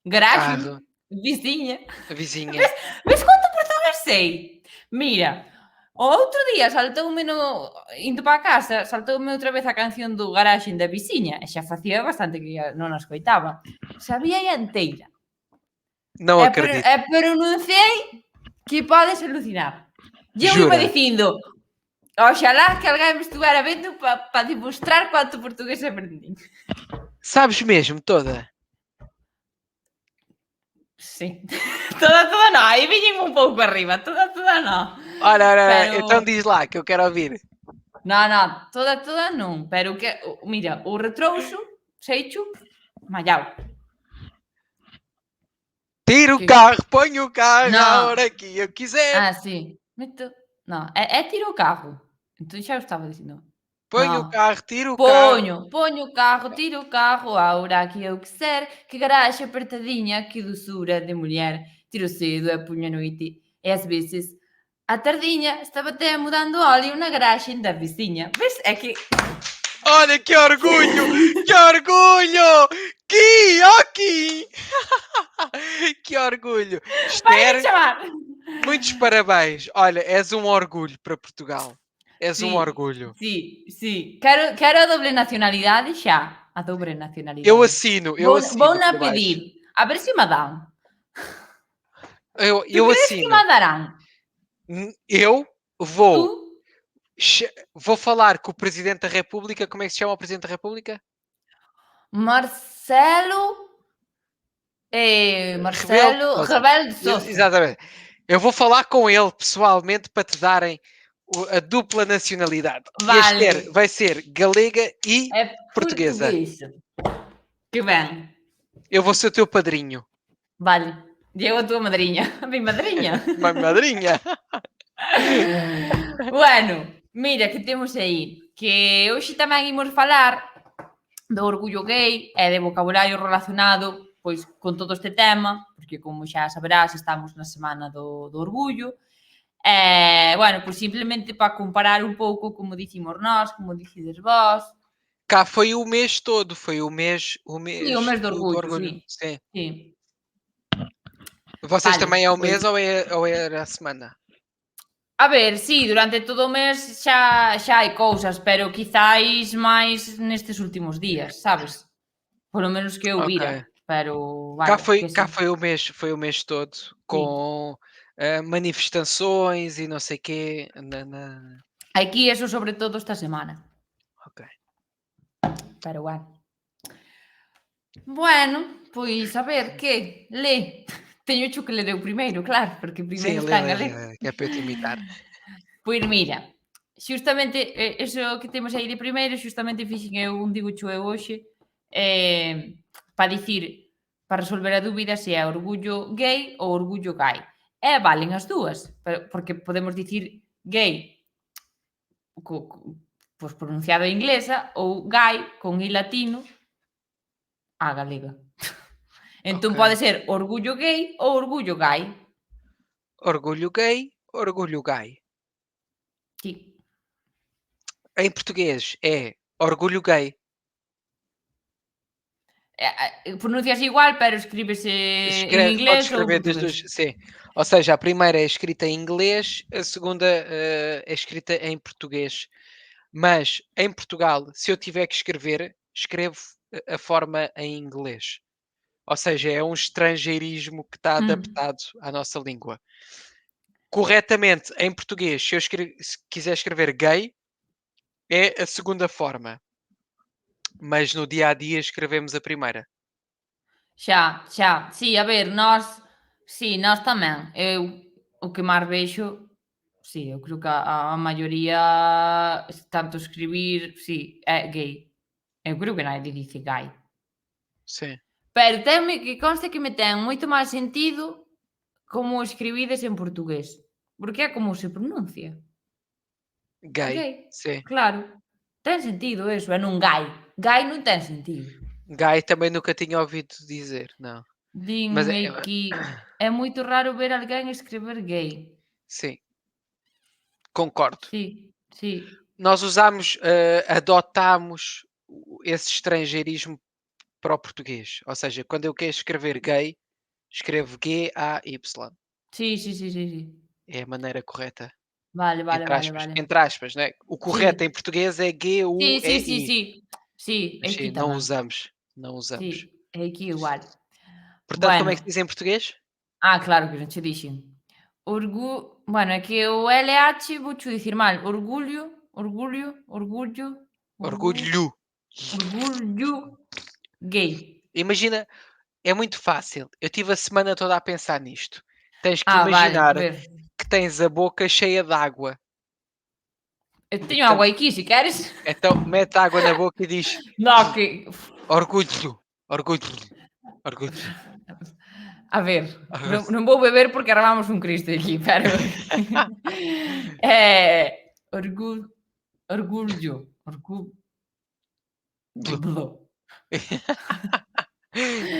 garaxe, Carro. viciña. Vizinha. Ves quanto portugués sei? Mira, o outro día saltoume indo para casa, saltoume outra vez a canción do garaxe da viciña, e xa facía bastante que non a escoitaba. Sabía a enteira. Não acredito. E pronunciei que podes alucinar. E eu iba Jura? dicindo, oxalá que alguén me estuvera vendo para demostrar cuánto portugués aprendín. Sabes mesmo toda? Sí. Toda non. Aí viñen un pouco arriba. Toda non. Ora, Pero- então diz lá que eu quero ouvir. Non. Toda non. Pero que, mira, o retrouso, seicho, mallao. Tira o Que- carro, põe o carro Não. a hora que eu quiser. Ah, sí. Meto... Non, é tiro o carro. Entón xa o estaba dicindo. Põe não. o carro, tira o carro. Poño o carro, tiro o carro, a hora que eu quiser, que garaxe apertadiña, que doçura de mulher, tiro cedo e puño a noite, e ás veces a tardiña estaba até mudando óleo na garaxe da veciña. Ves? É que... Olha que orgulho! Que orgulho! Aqui! Que orgulho! Vai Esther, chamar! muitos parabéns. Olha, és um orgulho para Portugal. És um Sí. orgulho. Sí. Quero a doble nacionalidade xa. A doble nacionalidade. Eu assino. Vou na por baixo. pedir. A ver se me dan. Eu Tu crees que assino. me darán? Eu vou. Tu? Vou falar com o Presidente da República. Como é que se chama o Presidente da República? Marcelo Rebelo de Sousa. Exatamente. Eu vou falar com ele pessoalmente para te darem a dupla nacionalidade. Vale. E a Esther vai ser galega e É portuguesa. portuguesa. Que ben. eu vou ser o teu padrinho. Vale. Diego a tua madrinha. A minha madrinha. Uma madrinha. Bueno, mira, que temos aí? Que hoxe tamén imos falar do orgullo gay e de vocabulario relacionado pois con todo este tema, porque como xa saberás, estamos na semana do orgullo. Bueno, pois simplemente para comparar un pouco como dicimos nós, como dicides vós. Cá foi o mês todo, foi o mês Sí, o mes do do orgullo, orgulho. sí. Sim. Sí. Vocês Vale, também é o pois. mês ou era a semana? A ver, sí, durante todo o mes xa hai cousas, pero quizáis máis nestes últimos días, sabes? Polo menos que eu Ok. vira, pero Cá vale, que sí. foi o mês todo, com manifestações e não sei quê. Aquí eso sobre todo esta semana, Ok. pero bueno. Bueno, pois a ver, que? Lé. Teño que ler eu primeiro, claro, porque Sim, primeiro está en galego. que é para eu te imitar. Pois mira, xustamente, eso que temos aí de primeiro, xustamente fixen eu un dibuixo eu hoxe, para dicir, para resolver a dúbida se é orgullo gay ou orgullo gay. E valen as dúas, porque podemos dicir gay pois pronunciado a inglesa ou gay con i latino a galega. Entón Ok. pode ser orgullo gay ou orgullo gay. Orgulho gay, orgulho gay. Sí. Em português é orgulho gay. Pronuncias igual, pero escríbese en Pode inglés ou en escrever das portugués. duas, sim. Ou seja, a primeira é escrita em inglês, a segunda é escrita em português. Mas em Portugal, se eu tiver que escrever, escrevo a forma em inglês. Ou seja, é um estrangeirismo que está adaptado à nossa língua. Corretamente, em português, se quiser escrever gay, é a segunda forma. Mas no dia a dia escrevemos a primeira. Xa. Si, a ver, nós tamén. Eu o que máis vexo, si, eu creo que a maioría, tanto escribir, si, é gay. Eu creo que nadie dice gay. Sim. Pero tenme que conste que me ten moito máis sentido como escribides en portugués, porque é como se pronuncia. Gay. Gay, Sim. claro. Ten sentido eso, e non gay. Gay non ten sentido. Gay também nunca tinha ouvido dizer, não. Mas Dinme que é moito raro ver alguén escrever gay. sim. Concordo. Sí. Nós adotámos esse estrangeirismo para o português. Ou seja, quando eu quero escrever gay, escrevo G-A-Y. Sí. É a maneira correta. Vale. Entre aspas, né? O correto em português é G-U-E-I. Sí, Mas sim, aquí não tamén. usamos. Sí, é aquí igual. Portanto, como é Bueno. que se diz em português? Claro que non che dixen. Bueno, é que o LH voucho dicir mal. Orgullo Orgulho. gay. Imagina, é muito fácil. Eu tive a semana toda a pensar nisto. Tens que Vale, imaginar ver. que tens a boca cheia de água. Eu teño água aquí, se queres. Então, mete água na boca e diz No, que... orgulho. A ver, non vou beber porque armamos un Cristo aquí, pero... Orgullo.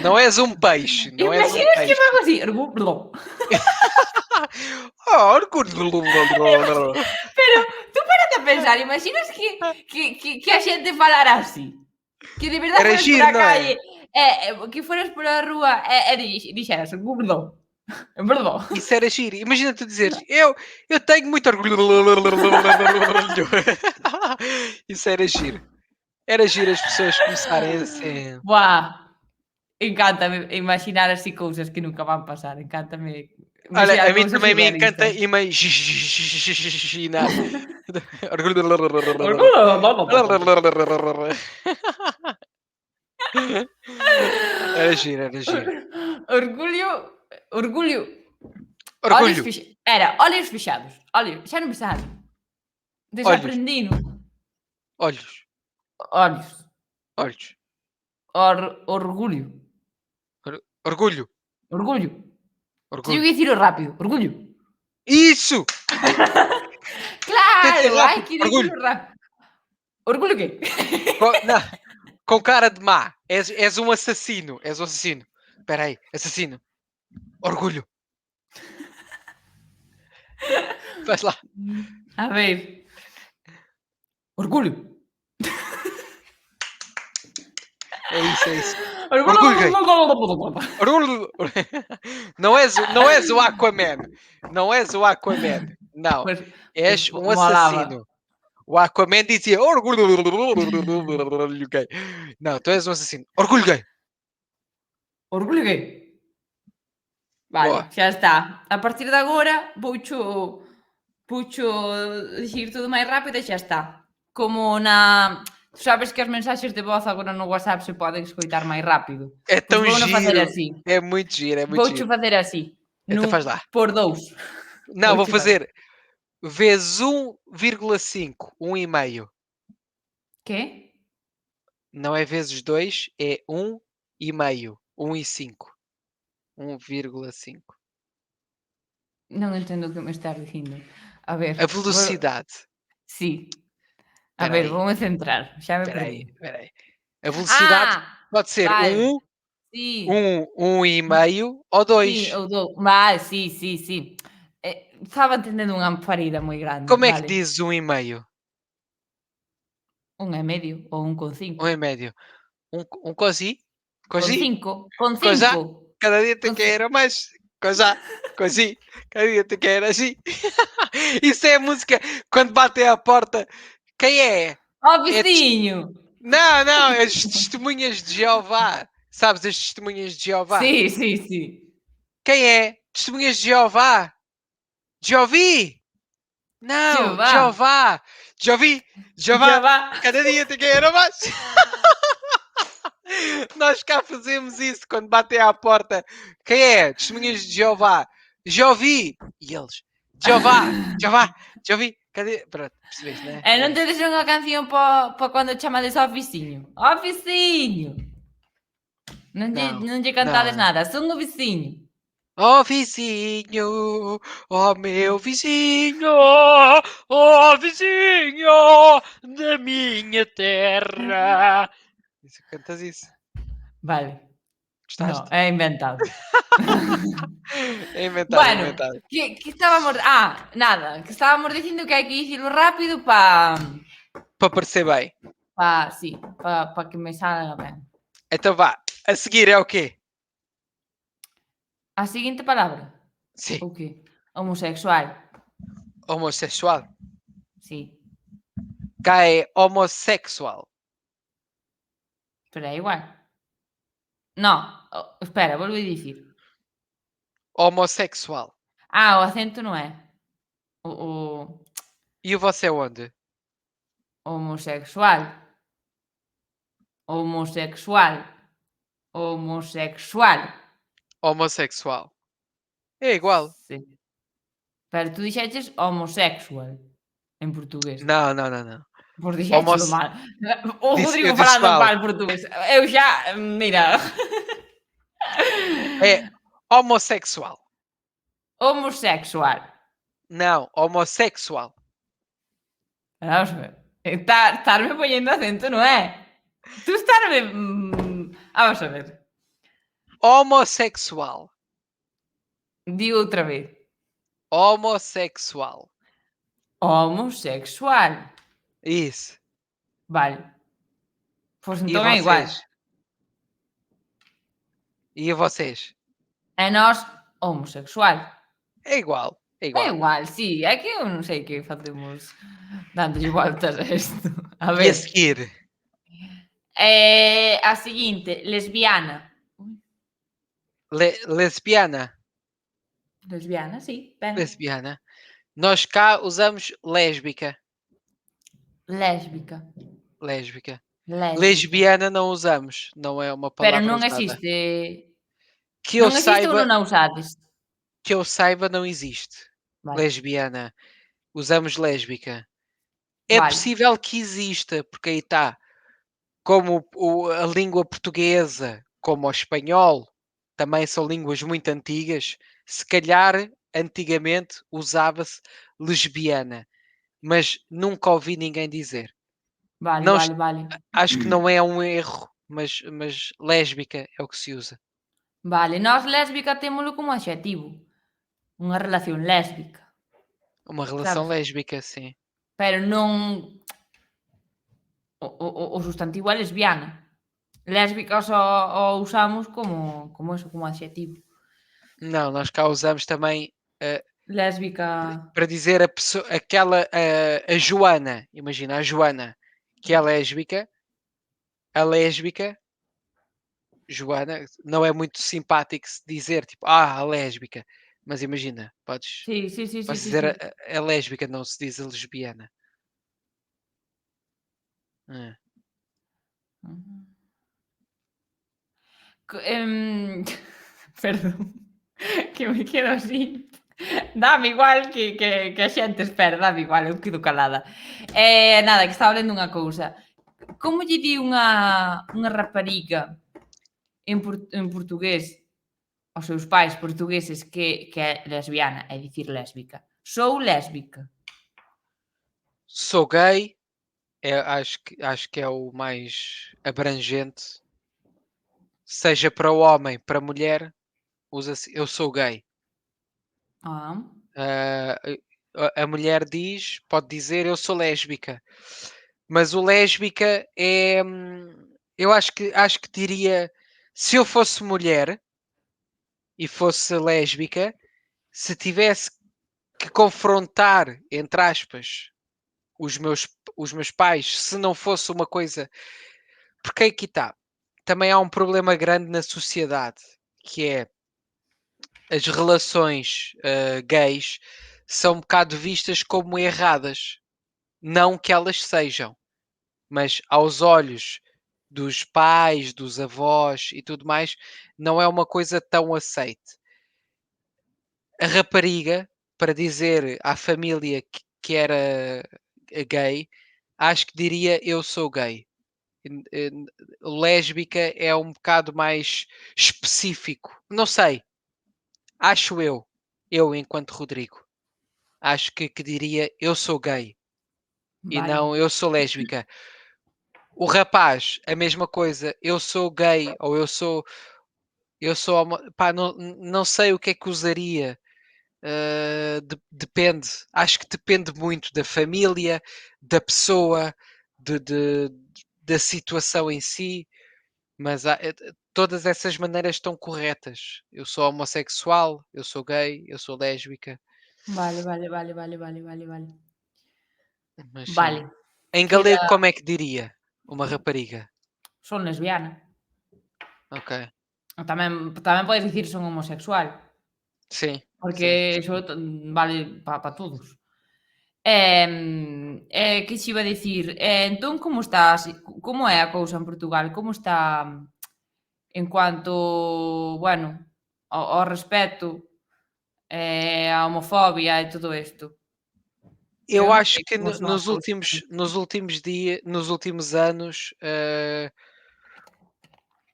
Não és um peixe. Não és um Imaginas que peixe. eu fago assim? Orgullo. Orgulho. Pero tú párate a pensar, imaginas que a xente falara así? Que de verdade Era fueras giro, por a non é? calle, que fueras por a rúa e dixeras orgullo. É verdade. Isso era giro. Imagina tu dizeres, eu tenho muito orgulho. Isso era giro. Era giro as pessoas começarem assim. Buah, encántame imaginar así cousas que nunca van pasar, encántame Olha, imaginar a mim cousas também me encanta surrealistas. imaginar. Era giro. Orgullo. Orgulho. Olhos fechados. Olha, xa non me sabe. Desaprendino. Olhos. Orgullo. Orgulho. Orgullo. Orgulho. que dicilo rápido. Orgullo. Isso! Tenta ir Claro, hai rápido. que Orgulho. dicilo rápido. Orgullo qué? Não, com cara de má. És um assassino. És um assassino. Espera aí. Assassino. Orgulho. Faz lá. A ver. Orgullo. É isso, é isso. Orgullo. gay. Orgulho. Não és o Aquaman. Não és o Aquaman. Não. Pues, És pues um molaba. assassino. O Aquaman dizia orgulho gay. Não, tu és um assassino. Orgulho gay. Orgullo qué? Vale, Boa. xa está. A partir de agora voucho dicir todo máis rápido e xa está. Como na... Tú sabes que as mensaxes de voz agora no WhatsApp se poden escoitar máis rápido. É Pois tão vou facer giro. así. É muito giro, é muito Voucho giro. facer así. Então faz lá. Por 2. Não, vou Vouche fazer vezes 1,5. 1,5. Que? Não é vezes 2, é 1,5. 1,5. 1,5. Non entendo o que me estás dicindo. A ver. A velocidade. Sí. A Espera ver, aí. voume centrar. Xa me Espera aí, perdi. espera aí. A velocidade pode ser vale. 1, Sí. 1,5 ou 2. Sí, ou 2. Vale, sí, sí, sí. Estaba entendendo unha parida moi grande. Como é que Vale. dizes 1,5? 1,5 ou 1,5. 1,5. Um cosi? Con Cosi? 5. Con Coisa? 5. Cada dia te Com quero mais. Coisa? Cosi? Cada dia te quero assim. Isso é a música quando batem à porta. Quem é? Ó É veciño! Não, as testemunhas de Jeová. Sabes as testemunhas de Jeová? Sí, sí, sí. Quem é? Testemunhas de Jeová? Jeovi? Não, Jeová. Jeová. Jeovi? Jeová. Jeová. Cada dia te quero mais. Nós cá fazemos isso quando batem à porta. Quem é? Testemunhas de Jeová. Jeovi. E eles. Jeová. Jeová. Jeovi. Cadê? Pronto, percebeste, né? Non tedes unha canción para cando chamades ao veciño? Ó veciño! Non lle cantades não. nada, son o veciño. Ó vizinho, ó meu vizinho, ó vizinho da minha terra. Isso, cantas isso. Vale. Gostaste? No, é inventado. É inventado, é Bueno, inventado. que estábamos... nada, que estábamos dicindo que hai que dicilo rápido para... Para parecer bem. Sí, para que me salga ben. Então vá. A seguir é o quê? A seguinte palabra. Sim. O quê? Homosexual. Homossexual. Sí, Cá é homossexual. pero é igual. No, espera, volvo a dicir. Homossexual. O acento non é. O E o você onde? homosexual. Homosexual. Homosexual. Homossexual. É igual. Sí. Pero tú dixeches homosexual en portugués. Não. Pois dixéchelo Homos- mal. O Disse- Rodrigo eu disse falando mal. mal portugués. Eu xa, mira. É homossexual. Homosexual. Não, homossexual. Vamos a ver. Estarme poñendo acento, non é? Tú estarme... vamos a ver. Homossexual. Digo outra vez. Homossexual. Homosexual. Isso. Vale. Pois E entón é igual. vocês? E vocês? É nós homosexual. É igual. É É igual. igual, sí. É que eu non sei que facemos dándolle voltas a isto. A E a ver. seguir? A seguinte, lesbiana. Lesbiana. Lesbiana, sí. Ben. Lesbiana. Nós cá usamos lésbica. Lésbica. Lésbica. Lésbica. Lesbiana não usamos. Não é uma palavra Pero non usada. existe... Que eu non existe ou saiba, non a usades? que eu saiba, não existe. Vale. Lesbiana. Usamos lésbica. É Vale. possível que exista, porque aí está. Como a língua portuguesa, como o espanhol, também são línguas muito antigas, Se calhar, antigamente, usava-se lesbiana, mas nunca ouvi ninguém dizer. Vale, Não, vale, vale. acho que não é um erro, mas lésbica é o que se usa. Vale, nós lésbica témolo como adxetivo. Unha relación lésbica, Uma relação sabes? lésbica, sim. Pero non o substantivo é lesbiana. Lésbica só o usamos como eso, como adxetivo. Não, nós cá usamos também Lésbica. para dizer a pessoa, a Joana, imagina a Joana, que é lésbica, a lésbica, Joana, não é muito simpático se dizer tipo, a lésbica, mas imagina, Sí, sí, sí, sí, podes sí, dizer sí. a lésbica, não se diz a lesbiana. É. Ujú. Perdón, que me quedo así. Dame igual que a xente espera, dame igual, eu quedo calada. Nada, que estaba lendo unha cousa. Como lle di unha rapariga en portugués aos seus pais portugueses que é lesbiana, é dicir lésbica? Sou lésbica. Sou gay, acho que é o mais abrangente, seja para o homem, para a mulher, usa-se eu sou gay. Ah, Ah, a mulher diz, pode dizer eu sou lésbica, mas o lésbica é, eu acho que diria, se eu fosse mulher e fosse lésbica, se tivesse que confrontar, entre aspas, os meus, os meus pais, se não fosse uma coisa, porque aqui está, também há um problema grande na sociedade, que é as relações gays são um bocado vistas como erradas. Não que elas sejam, mas aos olhos dos pais, dos avós e tudo mais, não é uma coisa tão aceite. A rapariga, para dizer à família que era gay, acho que diria eu sou gay. Lésbica é um bocado mais específico. Não sei, acho eu enquanto Rodrigo, acho que diria eu sou gay e vale. não eu sou lésbica. O rapaz, a mesma coisa, eu sou gay ou eu sou pá, não sei o que é que usaria. Depende, acho que depende muito da família, da pessoa, da situação em si, mas todas essas maneiras estão corretas. Eu sou homossexual, eu sou gay, eu sou lésbica, Vale, vale, vale, vale, vale, vale, vale. mas sim. Vale, Em queda galego, como é que diria uma rapariga? son lesbiana. Ok, Tamén podes dicir son homosexual, sim, porque sim. iso vale para todos. Que che iba a dicir? Entón, como é a cousa en Portugal? Como está en cuanto, bueno, ao respecto, a homofobia e todo isto? Que eu Eu non acho sei que como son as cousas. nos últimos anos,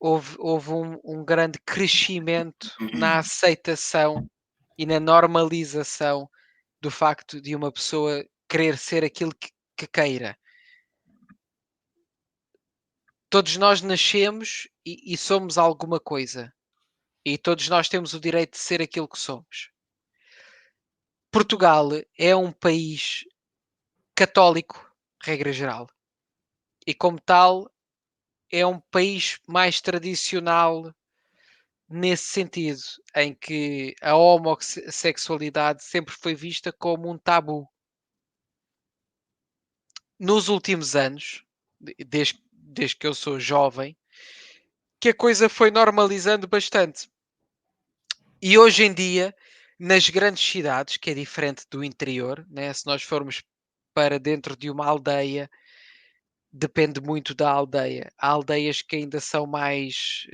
houve um grande crescimento na aceitação e na normalização do facto de uma pessoa querer ser aquilo que queira. Todos nós nascemos e somos alguma coisa. E todos nós temos o direito de ser aquilo que somos. Portugal é um país católico, regra geral. E como tal, é um país mais tradicional nesse sentido, em que a homossexualidade sempre foi vista como um tabu. Nos últimos anos, desde que eu sou jovem, que a coisa foi normalizando bastante. E hoje em dia, nas grandes cidades, que é diferente do interior, né? Se nós formos para dentro de uma aldeia, depende muito da aldeia. Há aldeias que ainda são mais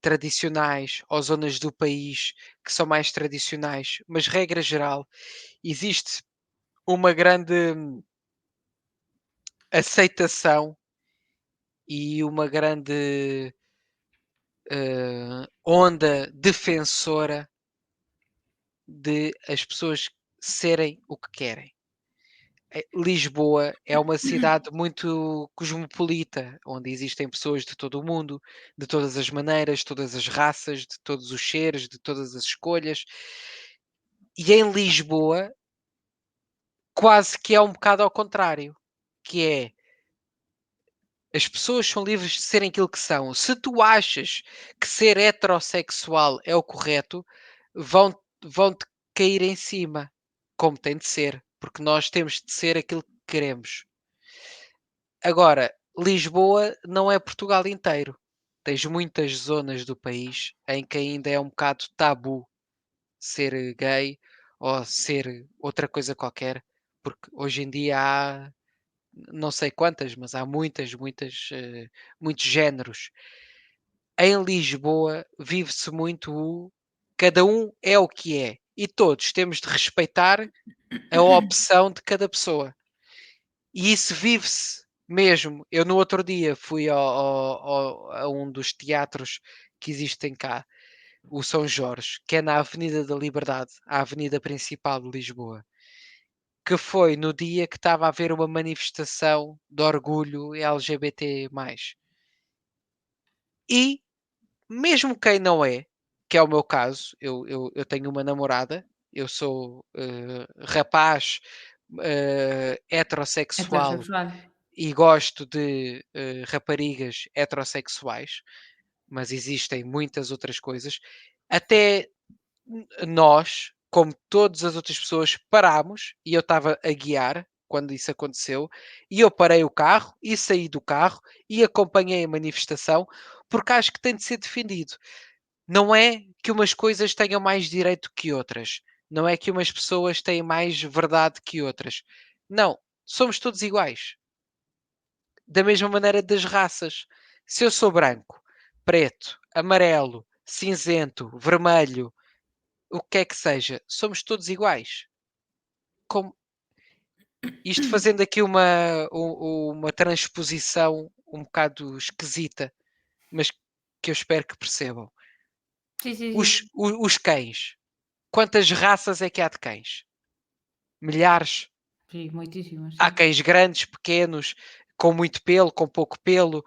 tradicionais, ou zonas do país que são mais tradicionais, mas regra geral, existe uma grande aceitação e uma grande onda defensora de as pessoas serem o que querem. Lisboa é uma cidade muito cosmopolita, onde existem pessoas de todo o mundo, de todas as maneiras, todas as raças, de todos os cheiros, de todas as escolhas. E em Lisboa, quase que é um bocado ao contrário, que é as pessoas são livres de serem aquilo que são. Se tu achas que ser heterossexual é o correto, vão-te cair em cima, como tem de ser, porque nós temos de ser aquilo que queremos. Agora, Lisboa não é Portugal inteiro. Tens muitas zonas do país em que ainda é um bocado tabu ser gay ou ser outra coisa qualquer, porque hoje em dia há não sei quantas, mas há muitos géneros. Em Lisboa vive-se muito cada um é o que é e todos temos de respeitar a opção de cada pessoa. E isso vive-se mesmo. Eu no outro dia fui a um dos teatros que existem cá, o São Jorge, que é na Avenida da Liberdade, a avenida principal de Lisboa, que foi no dia que estava a haver uma manifestação de orgulho LGBT+. E mesmo quem não é, que é o meu caso, eu tenho uma namorada, eu sou rapaz heterossexual Heterosexual. e gosto de raparigas heterossexuais, mas existem muitas outras coisas. Até nós, como todas as outras pessoas, parámos e eu estava a guiar quando isso aconteceu e eu parei o carro e saí do carro e acompanhei a manifestação porque acho que tem de ser defendido. Não é que umas coisas tenham mais direito que outras. Não é que umas pessoas têm mais verdade que outras. Não, somos todos iguais. Da mesma maneira das raças. Se eu sou branco, preto, amarelo, cinzento, vermelho, o que é que seja, somos todos iguais. Como... Isto fazendo aqui uma transposição um bocado esquisita, mas que eu espero que percebam. Sí, sí, Os, sí. os cães. Quantas raças é que há de cães? Milhares. Sí, moitísimo, Há sí. cães grandes, pequenos, com muito pelo, com pouco pelo,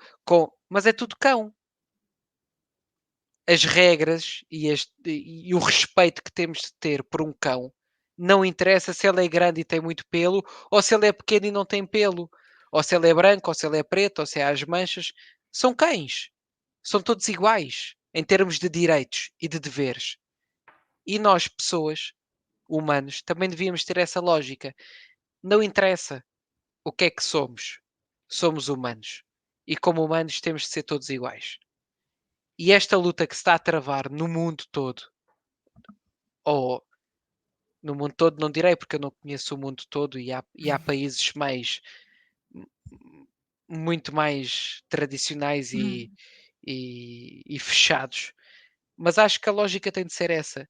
mas é tudo cão. As regras e o respeito que temos de ter por um cão não interessa se ele é grande e tem muito pelo, ou se ele é pequeno e não tem pelo, ou se ele é branco, ou se ele é preto, ou se é às manchas. São cães. São todos iguais em termos de direitos e de deveres. E nós, pessoas, humanos, também devíamos ter essa lógica. Não interessa o que é que somos. Somos humanos. E como humanos temos de ser todos iguais. E esta luta que se está a travar no mundo todo, ou no mundo todo não direi porque eu não conheço o mundo todo e há países muito mais tradicionais e fechados. Mas acho que a lógica tem de ser essa.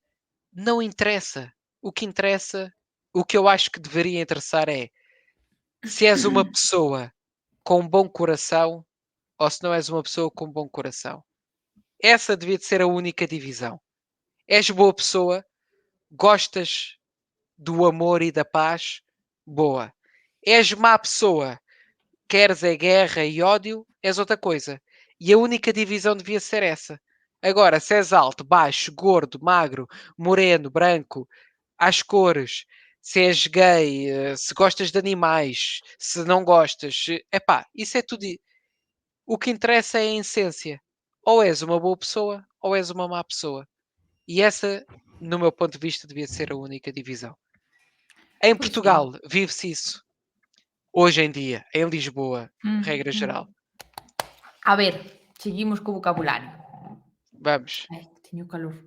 Não interessa. O que interessa, o que eu acho que deveria interessar é se és uma pessoa com um bom coração ou se não és uma pessoa com um bom coração. Essa devia de ser a única divisão. És boa pessoa, gostas do amor e da paz, boa. És má pessoa, queres é guerra e ódio, és outra coisa. E a única divisão devia ser essa. Agora, se és alto, baixo, gordo, magro, moreno, branco, às cores, se és gay, se gostas de animais, se não gostas, epá, isso é tudo. O que interessa é a essência. Ou és uma boa pessoa, ou és uma má pessoa. E essa, no meu ponto de vista, devia ser a única divisão. Em Pois sí. Portugal, vive-se isso. Hoje em dia, em Lisboa, regra geral. A ver, seguimos co vocabulario. Vamos. Ai, teño calor.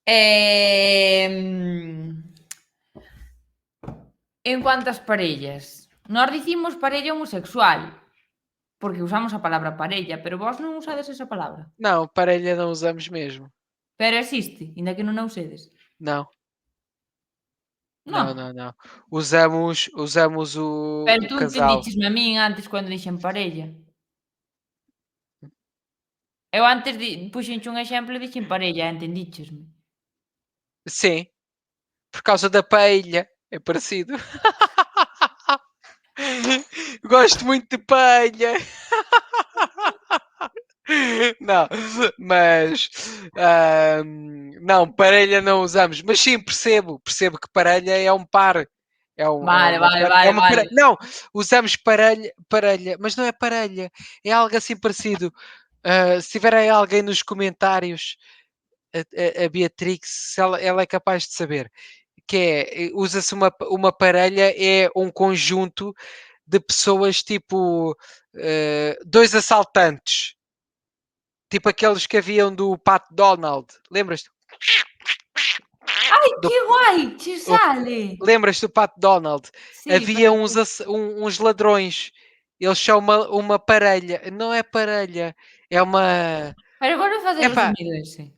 Em, En cuanto ás parellas, nós dicimos parella homosexual, porque usamos a palabra parella, pero vós non usades esa palabra. Não, parelha não usamos mesmo. Pero existe, inda que non a usedes. Não, Non. não. Usamos Pero o tú casal. entendichesme a min antes cando dixen parella. Eu antes puxenche un exemplo e dixen parella, entendichesme. Sim, Por causa da paella. É parecido. Gosto muito de paella. Não, mas não, parelha não usamos, mas sim, percebo que parelha é um par. Vale, vale, vale, vale. Não, usamos parelha, mas não é parelha, é algo assim parecido. Se tiver aí alguém nos comentários, a Beatrix, se ela é capaz de saber, que usa-se uma parelha, é um conjunto de pessoas tipo dois assaltantes. Tipo aqueles que haviam do Pat Donald. Lembras-te? Ai, Do, que guai! Te o- sale! lembras-te do Pat Donald? Sì, Havia però tu... uns ladrões. Eles são uma parelha. Não é parelha. É uma. Pero vuelve a facer o Epá. sonido ese.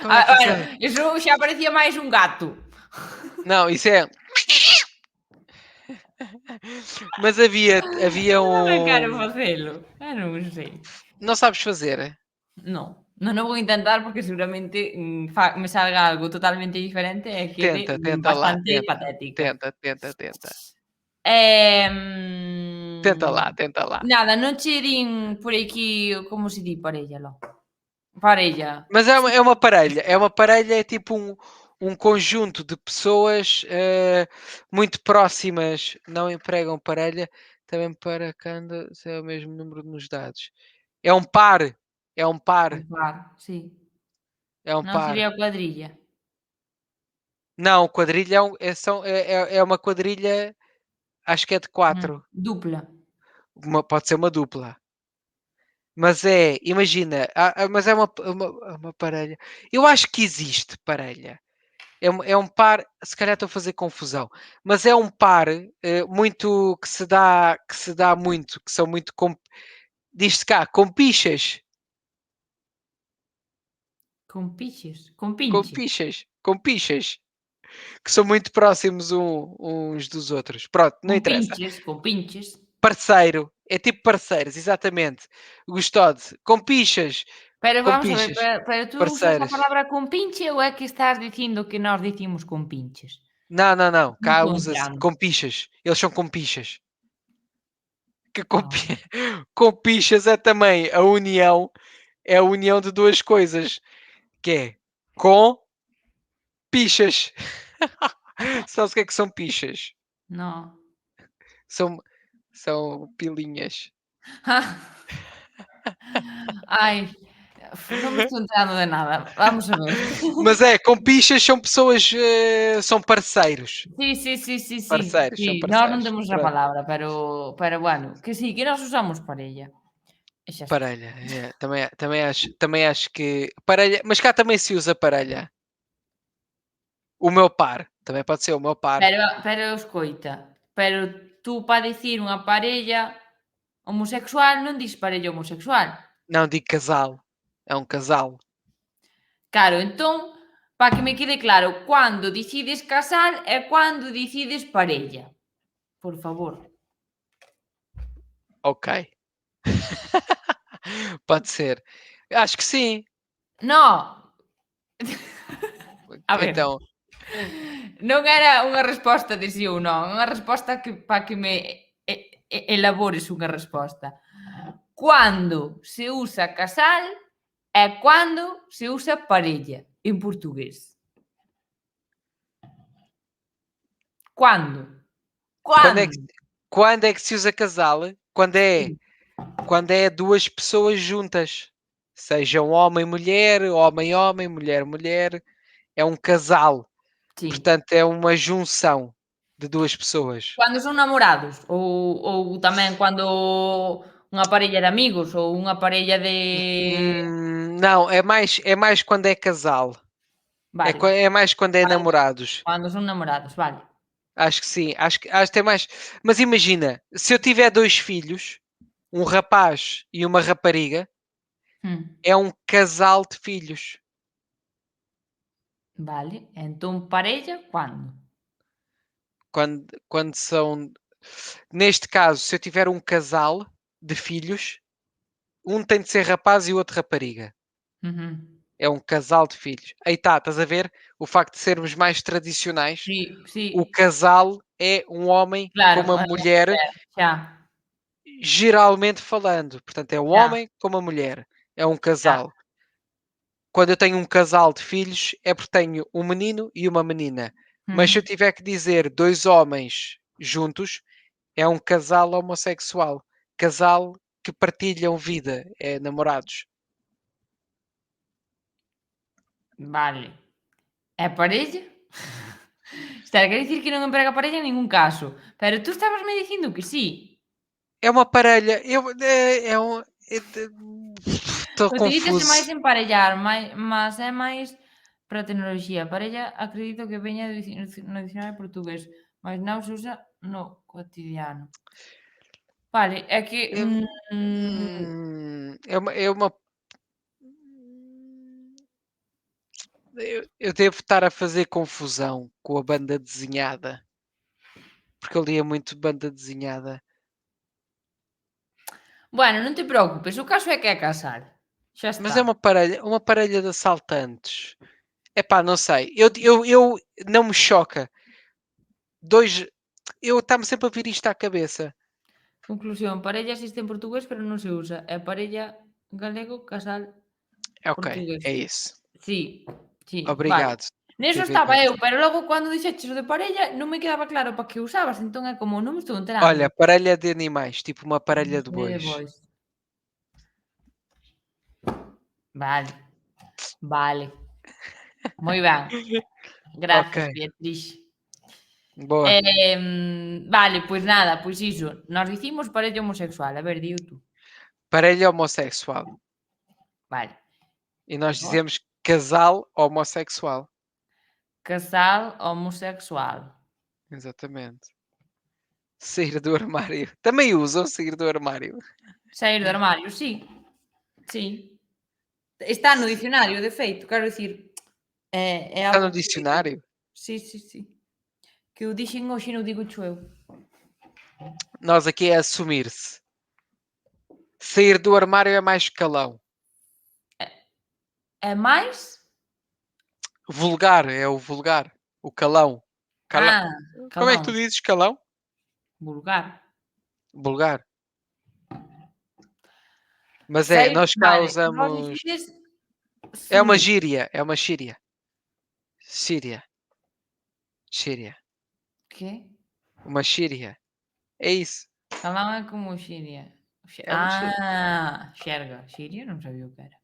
Como é que isso Bueno, é? iso xa parecía máis un gato. Não, isso é. Mas havia Non me quero um. facelo. Non sei. Não sabes fazer? Non, non o vou intentar porque seguramente me salga algo totalmente diferente e quede Tenta lá, bastante patética. tenta. Ehm, Tenta lá. Nada, non che din por aquí como se di parella, lo? Parella. Mas é uma parelha. É uma parelha, é tipo um conjunto de pessoas muito próximas. Não empregam parelha. Também para quando é o mesmo número nos dados. É um par. É um par. Par, sí. É um Non par. sería cuadrilla. Não, quadrilha é uma quadrilha. Acho que é de 4. Dupla. Pode ser uma dupla. Mas imagina, mas é uma parelha. Eu acho que existe parelha. É um par, se calhar estou a fazer confusão, mas é um par muito que se dá muito, que são muito diz-se cá, compichas, Con piches. Con pinche. compichas, que são muito próximos uns dos outros. Pronto, não Con interessa. pinches. Con pinches. Parceiro, é tipo parceiros, exatamente. Gostode, compichas, Pero vamos a ver, compichas, pero tú usas a parceiras. palabra con pinche ou é que estás dicindo que nós dicimos con pinches? Não, Non cá estou usa-se entrando. compichas, eles são compichas. Que Ah, compichas é também a união, é a união de duas coisas, que é com pichas. Sabes o que é que são pichas? non. São, são pilinhas. Ai, non me estou enterando de nada. Vamos a ver. Mas com pichas são pessoas, são parceiros. Sí. Parceiros, Sí, são nós non parceiros. temos esa Pronto. palabra, pero bueno, que sí, que nós usamos parella. E xa está. Parelha, também acho que parelha, mas cá também se usa parelha. O meu par, também pode ser o meu par. Pero escoita, pero tú para dicir unha parella homosexual non dis parella homosexual. Não digo casal, é um casal. Claro, entón, para que me quede claro, cando decides casal e cando decides parella. Por favor. Ok. Pode ser. Acho que sim. No. A ver. Então, Non era unha resposta de sí ou non, unha resposta que para que me elabores unha resposta. Cuando se usa casal e cuando se usa parella en portugués. Cuando? quando é que se usa casal? Quando é duas pessoas juntas. Sejam homem, mulher, mulher. É um casal. Sí. Portanto, é uma junção de duas pessoas. Cando son namorados ou tamén cando unha parella de amigos ou unha parella de Não, é mais quando é casal. vale, É mais quando é namorados. cando son namorados, vale. Acho que sim. Acho que tem mais. Mas imagina, se eu tiver dois filhos, um rapaz e uma rapariga, é um casal de filhos. Vale, entón parella, cando? Quando são. Neste caso, se eu tiver um casal de filhos, um tem de ser rapaz e o outro rapariga. é um casal de filhos. Aí está, estás a ver? O facto de sermos mais tradicionais, Sí, sí, o casal é um homem com claro, uma mulher, xa, geralmente falando. Portanto, é um xa, homem com uma mulher. É um xa. casal. Quando eu tenho um casal de filhos, é porque tenho um menino e uma menina. Mas se eu tiver que dizer 2 homens juntos, é um casal homossexual. Casal que partilham vida, é namorados. Vale. É parella? Está, quer dicir que non emprega parella en ningún caso. Pero tú estabas me dicindo que sí. É uma parelha. É um. Estou Utilízase máis confuso. emparellar, mas é máis para tecnoloxía. Parella acredito que veña no dicionario portugués, mas non se usa no cotidiano. Vale, é que... Eu- é uma. Eu devo estar a fazer confusão com a banda desenhada. Porque eu lia muito banda desenhada. Bueno, non te preocupes, o caso é que é casar. Xa está. Mas é uma parelha de assaltantes. Epá, não sei. Eu não me choca. Eu está-me sempre a vir isto à cabeça. Conclusión, parella existe en portugués, pero non se usa. É parella galego, casal Ok, portugués. é isso. Sí, sí, vale. Obrigado. Neso TV estaba Verde. eu, pero logo cando dixeches o de parella non me quedaba claro para que usabas, entón é como non me estou enterando. Olha, parelha de animais, tipo uma parelha de bois. Bois. Vale, vale. Moi ben. Gracias, Ok. Beatriz. Boa. Vale, pois nada, pois iso. Nós dicimos parella homosexual. A ver, diu tú. Parelha homossexual. Vale. E nós Nós? dizemos casal homossexual. Casal homosexual. Exatamente. Sair do armário. Também usam sair do armário. Sair do armario, sí. Sí. Está no dicionario, de feito, quero dicir, é Está algo no dicionário. Sí, sí, sí. Que o dixen hoxe non digo eu. Nós aqui é assumir-se. Sair do armário é mais calão. É máis? Vulgar é o vulgar. O calão. Ah, Como é que calão. tu dizes calão? Vulgar. Vulgar. Mas Sair, nós cá vale, vós usamos. dicides É uma sumir. gíria. É uma xíria. Síria. Xíria. Que? Uma xíria. É isso. Calão é como xiria. É uma xíria. Xerga. Xiria non sabia o que era.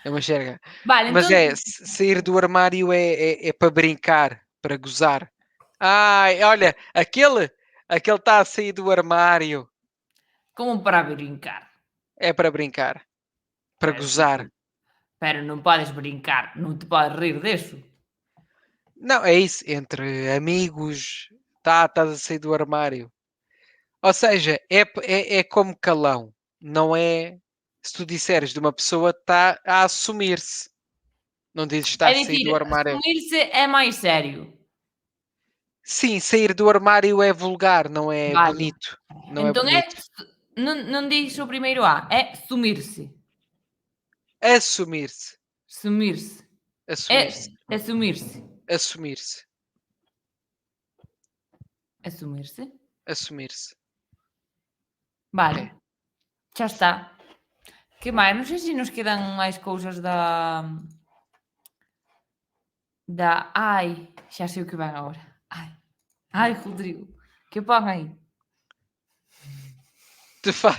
É uma xerga. Vale, Mas entón... sair do armário é para brincar, para gozar. Ai, olha, aquele está a sair do armário. Como para brincar. É para brincar. Para gozar. Pero non podes brincar, non te podes rir deso. Não, é isso. Entre amigos, estás a sair do armário. Ou seja, é como calão. Não é. Se tu disseres de uma pessoa, está a assumir-se. Não dizes que está É a sair dicir, do armário. assumir-se é máis serio. Sim, sair do armário é vulgar, não é Vale. bonito. Não é Entón bonito. non dis o primeiro A, é sumirse. Assumir-se. Sumirse. Assumir-se. É sumirse. Assumir-se. Assumirse. Assumir-se. Vale. Xa está. Que máis? Non sei se nos quedan máis cousas da... Ai, xa sei o que van agora. Ai, Rodrigo. Que pon aí? Te fa...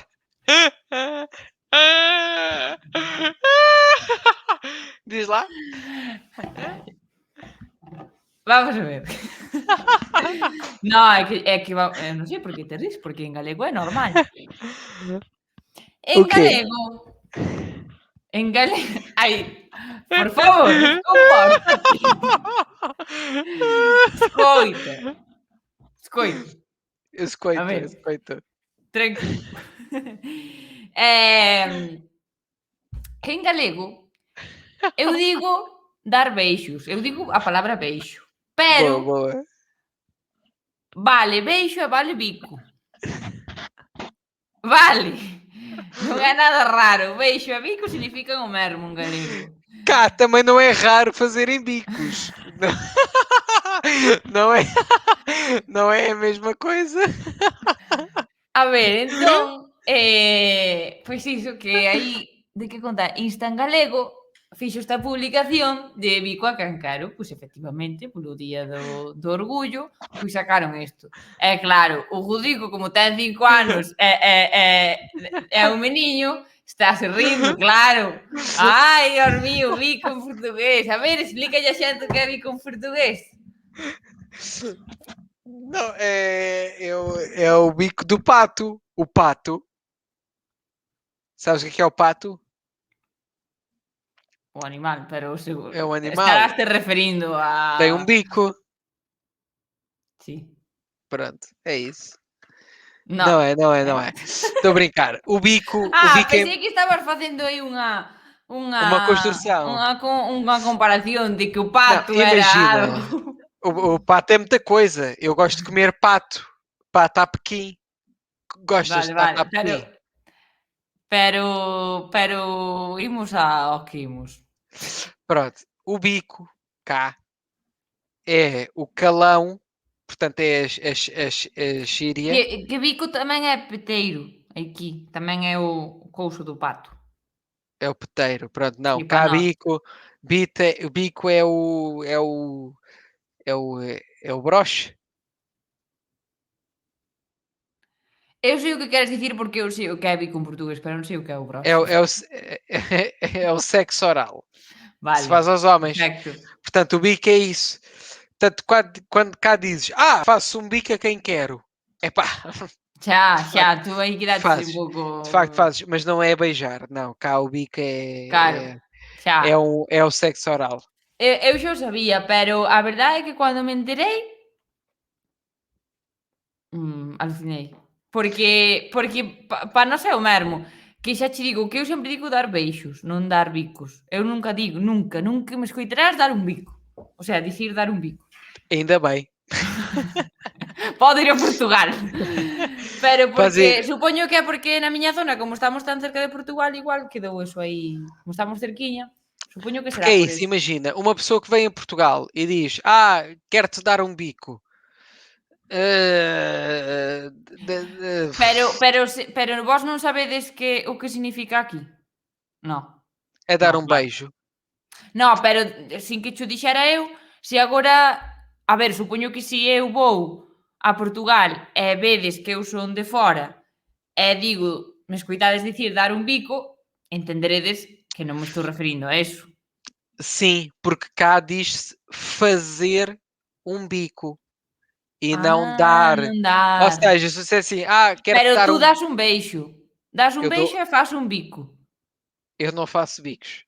Diz lá. Vamos a ver. No, é que non sei por que te ris, porque en galego é normal. En O qué? galego... En galego... Ai, por favor, compórtate. Escoita. Escoita. A ver. Escoito. Tranquilo. En galego, eu digo dar beixos. Eu digo a palabra beixo. Pero, Boa. vale beixo e vale bico. Vale. Non é nada raro. Beixo e bico significan o mesmo en galego. Cá também não é raro fazerem bicos. Não é, não é a mesma coisa. A ver, entón, pois iso que aí, de que contar, Insta en galego fixo esta publicación de Bico a Cancaro, pois efectivamente, polo día do orgullo, pois sacaron isto. E claro, o Rodrigo, como ten 5 anos é un meniño, estáse rindo, claro. Ai, Dios mío, Bico en portugués. A ver, explícalle a xente o que é Bico en portugués. Não, é o bico do pato. O pato. Sabes o que é o pato? O animal, pero seguro. É um animal. Estarás te referindo a... Tem um bico. Sí. Pronto, é isso. No. Não é. Estou a brincar. O bico Pensei que estabas facendo aí unha construção. unha comparación de que o pato Não, era imagina. algo. O pato é muita coisa. Eu gosto de comer pato. Pato a Pequim. Gostas de pato a Pequim? Pero imos ao que imos. Pronto. O bico, cá, é o calão. Portanto, é a xíria. Que bico tamén é peteiro. Aquí. Tamén é o couso do pato. É o peteiro. Pronto, não. Sí, Cá, para nós. o bico é o broche. Eu sei o que queres dicir porque eu sei o que é bico en portugués, pero non sei o que é o broche. É o sexo oral. Vale. Se faz aos homens. Perfecto. Portanto, o bico é isso. Portanto, quando cá dizes, faço um bico a quem quero. Epá. Xa, tu aí quedaste Fazes. un pouco... De facto fazes, mas não é beijar. Não, cá o bico é... Claro, xa. É o sexo oral. Eu xa o sabía, pero a verdade é que cando me enterei alucinei. Porque pa nós é o mesmo. Que xa che digo que eu sempre digo dar beixos, non dar bicos. Eu nunca digo, nunca me escoitarás dar un bico. O sea, dicir dar un bico. Ainda bem. Pode ir a Portugal. Pero porque, Fazer- supoño que é porque na miña zona, como estamos tan cerca de Portugal, igual quedou eso aí. Como estamos cerquiña, supoño que será Porque é por isso, eso. imagina, uma pessoa que vem a Portugal e diz, quero-te dar um bico. Pero vos non sabedes o que significa aquí? No. É dar No, um claro. beijo. No, pero sin que cho dixera eu, se agora... A ver, supoño que se eu vou a Portugal e vedes que eu son de fora e digo, me escoitades dicir dar un bico, entenderedes que non me estou referindo a eso. Sim, porque cá diz-se fazer um bico e não dar. Non dar. Ou seja, se você assim, quero Pero dar tú das un beixo. Das un Eu dou- beixo e faz un bico. Eu não faço bicos.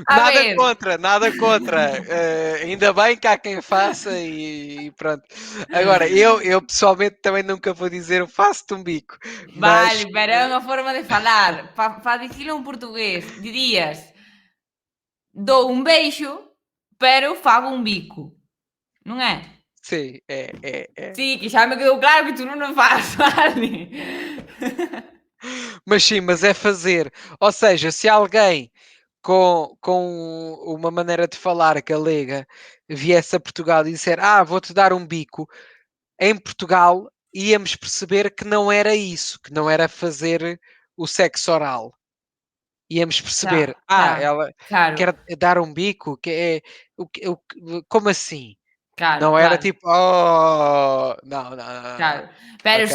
A ver. Nada contra. Ainda bem que há quem faça e pronto. Agora, eu pessoalmente também nunca vou dizer faço-te um bico. Mas, Vale, pero é unha forma de falar. Pa dicilo en portugués, dirías dou un beixo, pero fago un bico. Non é? sim, é. Sí, que xa me quedou claro que tú non o faz, vale? Mas sim, mas é fazer. Ou seja, se alguém com uma maneira de falar galega viesse a Portugal e disser vou-te dar um bico, em Portugal íamos perceber que não era isso, que não era fazer o sexo oral. Íamos perceber, ela Claro, quer dar um bico, que é como assim? claro, Não era claro, tipo, não. claro. Pero Ok.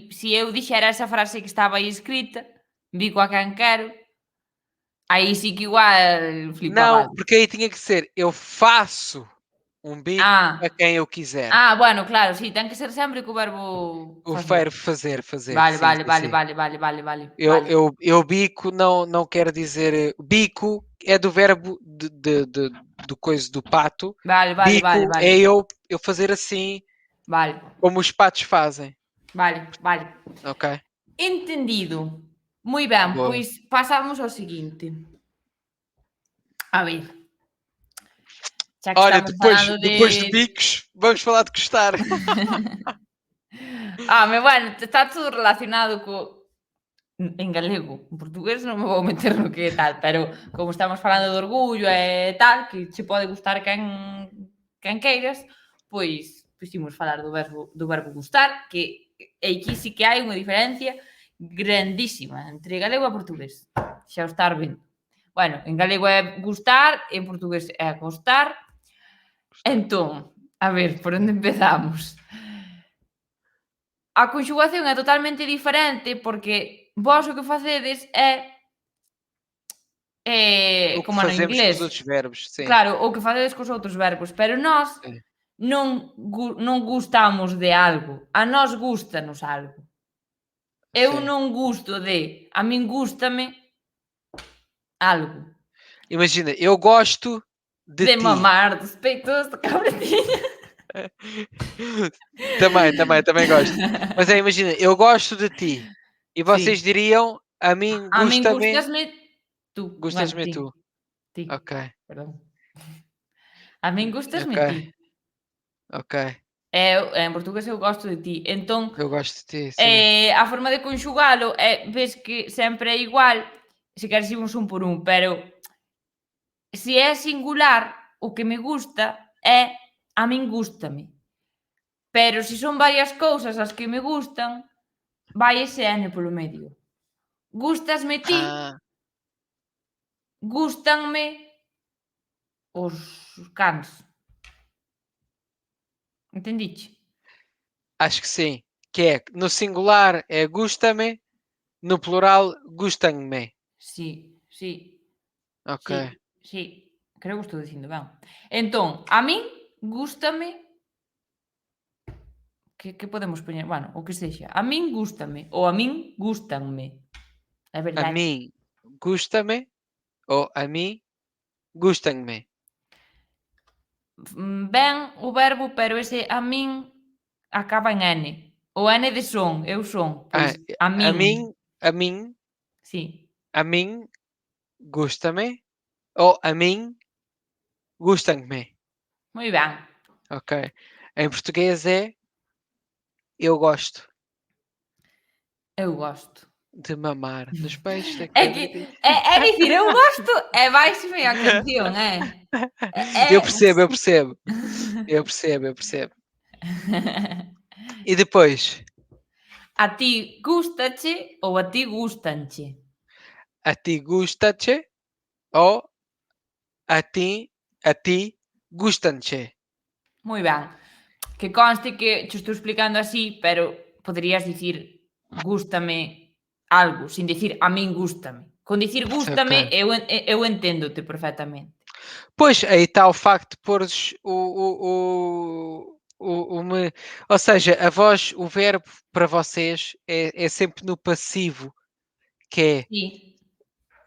se eu dixera esa frase que estaba aí escrita, bico a quen quero, aí sí que igual flipaba. Não, porque aí tinha que ser, eu faço um bico a quem eu quiser. Bueno, claro, sí, ten que ser sempre co verbo O facer. verbo fazer. Vale, sim, vale, sim, vale, sim. vale. Eu bico não quero dizer. Bico é do verbo do coisa do pato. Vale. Bico é eu fazer assim, Vale, como os patos fazem. vale. Ok? Entendido. Moi ben, Boa. pois pasamos ao seguinte. A ver. Xa que Olha, estamos falando depois de bicos, vamos falar de gostar. Bueno, está tudo relacionado en galego. En portugués non me vou meter no que tal, pero como estamos falando de orgullo e tal, que che pode gustar quen queiras, pois imos falar do verbo gustar, que aquí sí que hai unha diferencia grandísima entre galego e portugués. Xa o estar vendo. Bueno, en galego é gustar, en portugués é gostar. Entón, a ver, por onde empezamos? A conxugación é totalmente diferente porque vós o que facedes é O que como no fazemos com inglés. os outros verbos, sim. Claro, o que facedes cos outros verbos, pero nós Sim. non gustamos de algo, a nós gústanos algo. Eu Sim. non gusto de, a min gústame algo. Imagina, eu gosto de De ti. mamar dos peitos de cabretinha. Também gosto. Mas imagina, eu gosto de ti. E vocês Sí. diriam, a mim A min gusta-me, gustasme tú. gustas-me Bueno, tu. ti, Ok, perdón. A min gustasme ok, ti. ok. En portugués eu gosto de ti. Entón, Eu gosto de ti, sim. a forma de conxugalo ves que sempre é igual, se queres imos un por un, pero se é singular, o que me gusta é a min gústame. Pero se son varias cousas as que me gustan, vai ese N polo medio. Gústasme ti, Ah, gústanme os cans. Entendiche? acho que sim. Que é, no singular é gusta-me, no plural gustam-me. Sí, sí. Ok. Sí, sí, creo que estou dicindo ben. Entón, a min gústame que podemos poñer? Bueno, o que sexa. A min gústame ou a min gústanme. É A verdade. mim gusta-me ou a mim gustam-me. Ben o verbo, pero ese a min acaba en N. O N de son, eu son. Pois a min. A mim Sí. gusta-me ou a mim gustam-me. Moi ben. Ok. Em português é eu gosto Eu gosto. de mamar nos peixes da É que é dicir, eu gosto e vai-se a canción, é? Eu percebo. E depois, A ti gústache ou a ti gústanche? a ti gusta-te ou a ti gustam-te. Moi ben. Que conste que che estou explicando así, pero poderías dicir gústame algo, sin dicir a min gústame. Con dicir gústame, Ok. eu enténdote perfectamente. Pois, aí está o facto de pôres o ou seja, a voz, o verbo para vocês é sempre no passivo, que Sí,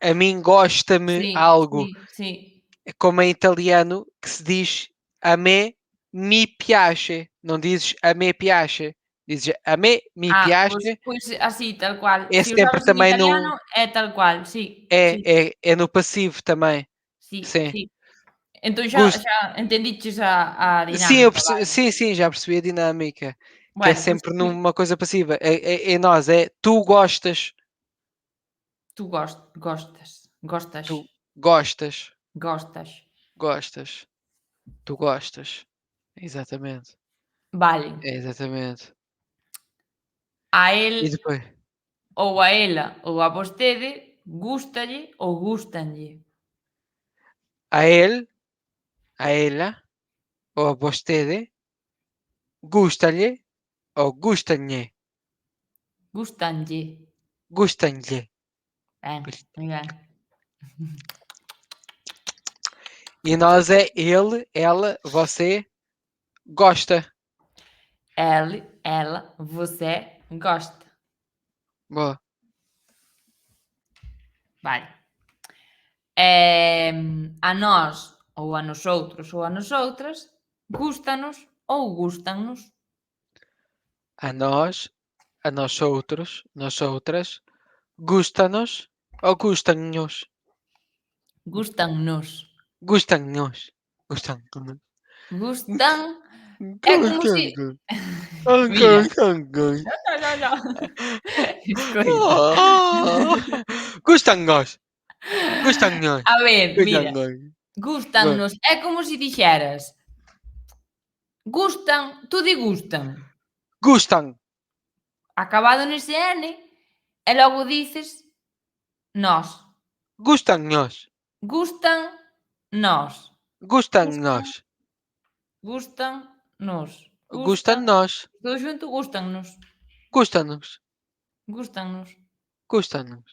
é a mim gosta-me sí, algo. sí, sí. É como em italiano que se diz a me mi piace, não dizes a me piace, dizes a me mi piace, Pois así, tal cual. é Se o sempre sabes en também italiano, é tal cual, sí, sí, é no passivo também. sí, Sim. sí. Entón Gus xa entendiches a sim, eu dinámica, perce vale. sim, já percebi a dinâmica, que é Bueno, pois sempre numa coisa passiva. É nós, é tu gostas, tu gostas, tu gostas, gostas. gostas, tu gostas. Exatamente, Vale. exatamente. A E el depois? ou a ela ou a vostede gústalle ou gústanlle. A ele, a ela ou a vostede gusta-lhe ou gusta-lhe, Gústanlle. gustam-lhe. Moi ben. E nós é ele, ela, você gosta. Ele, ela, você gosta. Boa. Vale. A nós ou a nosoutros ou a nosoutras gústanos ou gústannos. A nós outros, nós outras, gusta-nos ou gustam-nos? Gústannos. Gustam-nos. Gustam-nos. Gustan é como se... Mira. no. Escoita. Oh, gustan-nos. Gustan-nos. A ver, mira, Gustan-nos. gústannos. É como se dixeras gustan, tú di gustan, Gustan. acabado nese N, e logo dices nós. Gustan-nos. Gustan nós. Gustan-nos. Gustan-nos. Gustan-nos. Todo xunto, gustan-nos. Gustan-nos. Gustan-nos. Gustan-nos.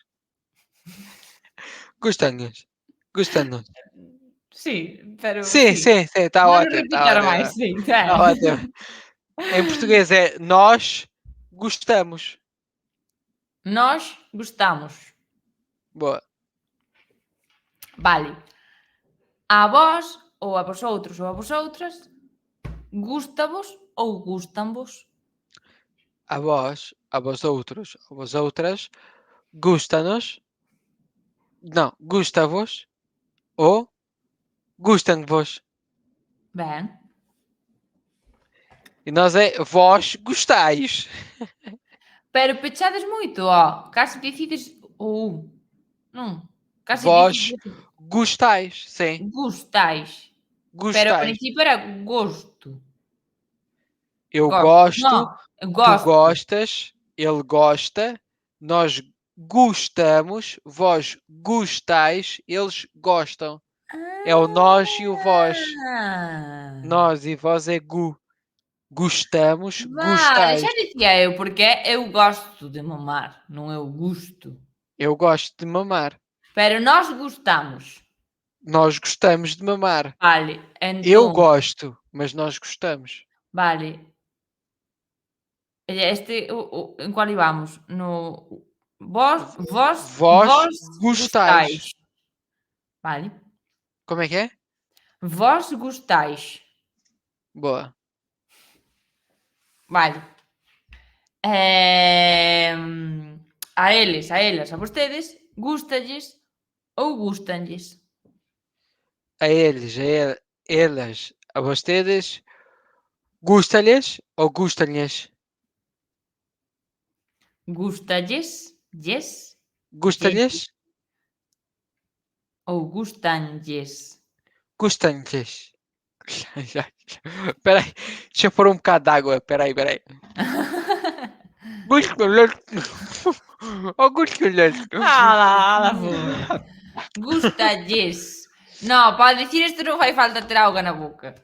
Gustan-nos. Gustan-nos. Sí, pero Sim, sim, sim, está Non ótimo. repitar Está máis, ótimo. sí. Tá ótimo. Em português é nós gostamos. Nós gustamos. Boa. Vale. A vós, ou a vosotros, ou a vosoutras, gusta-vos ou gustan-vos? A vós, a vós outros, a vós outras, gusta-nos. Não, gusta-vos ou gustam-vos. Ben. E nós é vós gostais. Pero pechades moito, ó. Case decides ou. Non. Case Vós decides gostais, sim. gustais. Pero ao Gostais. principio era gosto. Eu gosto, Non, tu gosto. gostas, ele gosta, nós gostamos, vós gostais, eles gostam. É o nós e o vós. Ah. Nós e vós é gu. Gostamos, Vale, gostais. xa dicía eu, porque eu gosto de mamar, non eu gusto. Eu gosto de mamar. Pero nós gustamos. Nós gostamos de mamar. Vale, entón... Eu gosto, mas nós gostamos. Vale. En cual íbamos? No... Vós Gostais. Vale. Como é que é? Vós gustais. Boa. Vale. A eles, a elas, a vostedes, gustalles ou gustanlles? A eles, elas, a vocês, gusta-lhes ou gustam-lhes? Gustalles, yes, Gusta-lhes? ou gustanlles? Gustam-lhes. Espera aí, deixa eu pôr um bocado de água. Espera aí. Gustam-lhes. Oh, gustam-lhes. Gustalles. No, para dicir isto non fai falta ter auga na boca.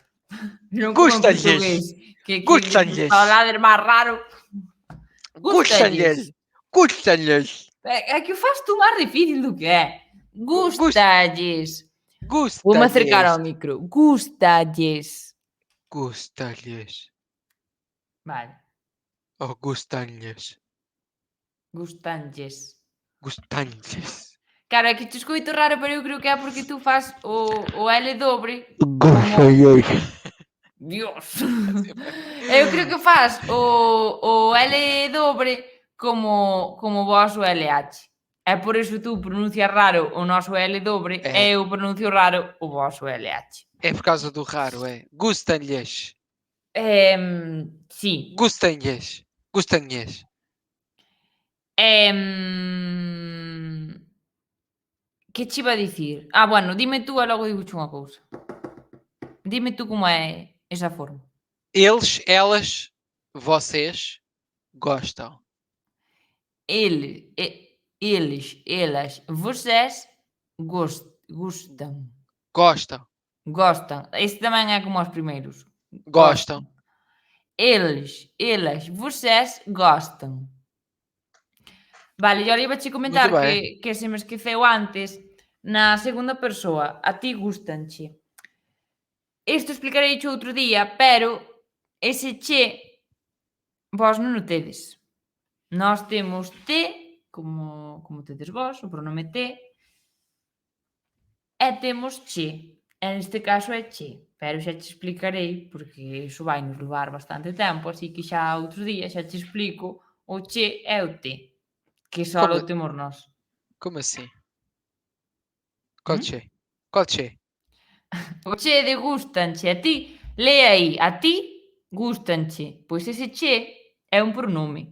Non como en Gustalles. portugués, que Gustalles. falar máis raro. Gustam-lhes. Gustam-lhes. É que o faz tú máis difícil do que é. Gustalles. Vou-me acercar ao Gustam-lhes. micro. Gustalles. Gustam-lhes. Vale. Oh, gustam-lhes. Gustanlles. Gustam-lhes. Claro, é que te escoito raro, pero eu creo que é porque tú faz o L dobre. Gustam-lhes. Dios. Eu creo que faz o L dobre como vos o LH. É por iso tú pronuncias raro o noso L dobre e eu pronuncio raro o vosso LH. É por causa do raro, é. Gustam-lhes. Sí. Gustam-lhes. Gustam-lhes. Que che iba a dicir? Ah, bueno, dime tú e logo digo unha cousa. Dime tú como é esa forma. Eles, elas, vocês gostam. Eles, elas, vocês gustam. Gostam. Gostam. Esse tamén é como os primeiros. Gostam. Eles, elas, vocês gostam. Vale, eu iba a comentar Muito bem. que se me esqueceu antes na segunda persoa. A ti gustanche. Isto explicarei outro día, pero ese che vos non o tedes. Nós temos te, como tedes vos, o pronome te, e temos che. En este caso é che, pero xa te explicarei, porque iso vai nos levar bastante tempo, así que xa outro día xa te explico o che e o te, que só o temos nós. Como assim? Qual che? Qual che? O che de gustanche, a ti, lee aí, a ti gustanche, pois ese che é un pronome.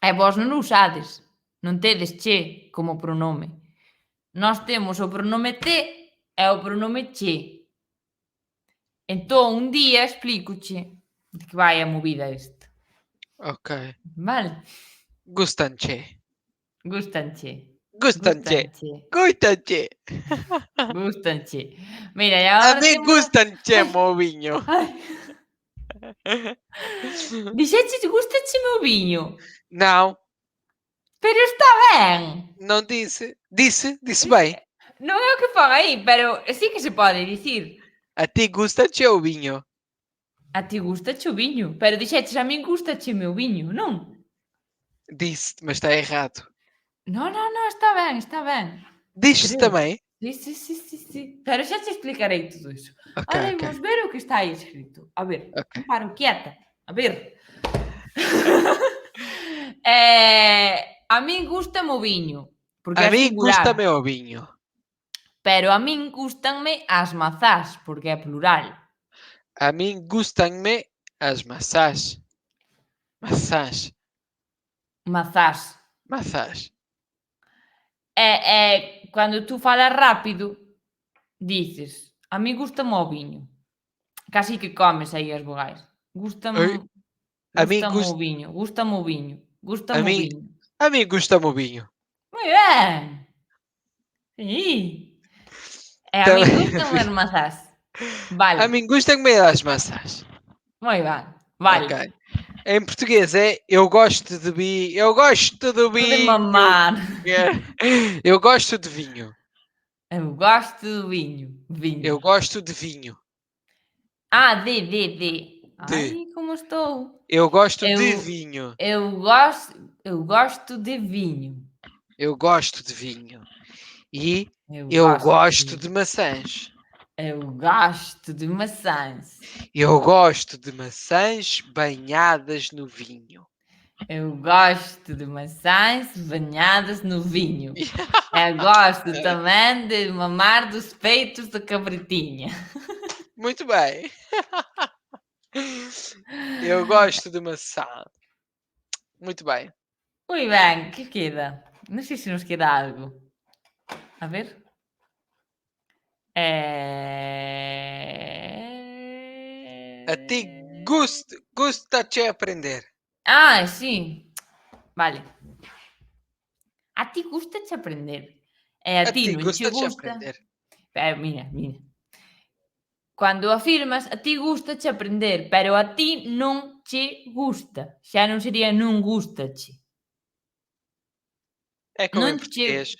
E vós non o usades. Non tedes che como pronome. Nós temos o pronome te e o pronome che. Entón, un día explícoche de que vai a movida esta. Ok. Vale? Gustanche. Gustanche. Gustanche. Gustanche. Gustanche. Gustanche. Mira, e A agora mí temos... gustanche, mo viño. Ai, dixeche gustache meu viño. Não, Pero está ben. não disse. Disse bem. Non é o que pon aí, pero sí que se pode dicir. A ti gusta-te o viño. A ti gustache o viño, pero dixeches a min gustache meu viño, non? Disse, mas está errado. Non, está ben, está ben. Diz-se Creo. também. Sí. Pero xa te explicarei todo iso. Ok, Ahora ok. imos ver o que está aí escrito. A ver, Ok. paro quieta. A ver. A min gusta o viño, porque A é mí singular. gusta-me o viño. Pero a min gustanme as mazás, porque é plural. A mim gustam-me as maçãs. Maçãs. Mazás. Maçãs. Cando tú falas rápido, dices, a mí gustame o viño. Casi que comes aí as vogais. Oi. A mí Gustame gust- o viño, gustame o viño, gustame A o mí- viño. A mí gusta-me o vinho. Moi ben. Sí. E a mí Tamén. gustan as mazás. Vale, A mim gustam-me as maçãs. moi ben. Vale. Ok. Em português é eu gosto de vinho. Eu gosto do Pode vinho. mamar. Eu gosto de vinho. Eu gosto do vinho. Vinho. Eu gosto de vinho. Ah, de. Ai, como estou. Eu gosto de Eu- vinho. Eu gosto de vinho. Eu gosto de vinho. E Eu eu gosto vinho. de maçãs. Eu gosto de maçãs. Eu gosto de maçãs banhadas no vinho. Eu gosto de maçãs banhadas no vinho. Eu gosto também de mamar dos peitos da cabritinha. Muito bem. Eu gosto de maçã. Muito bem. Muy ben, que queda? Non sei se nos queda algo. A ver. A ti gusta-te aprender. Ah, sí. Vale. A ti gusta-te aprender. E a ti non che gusta-te gusta. aprender. Mira. Cando afirmas, a ti gusta-che aprender, pero a ti non che gusta. Xa non sería non gusta-che. É como Non em che- português.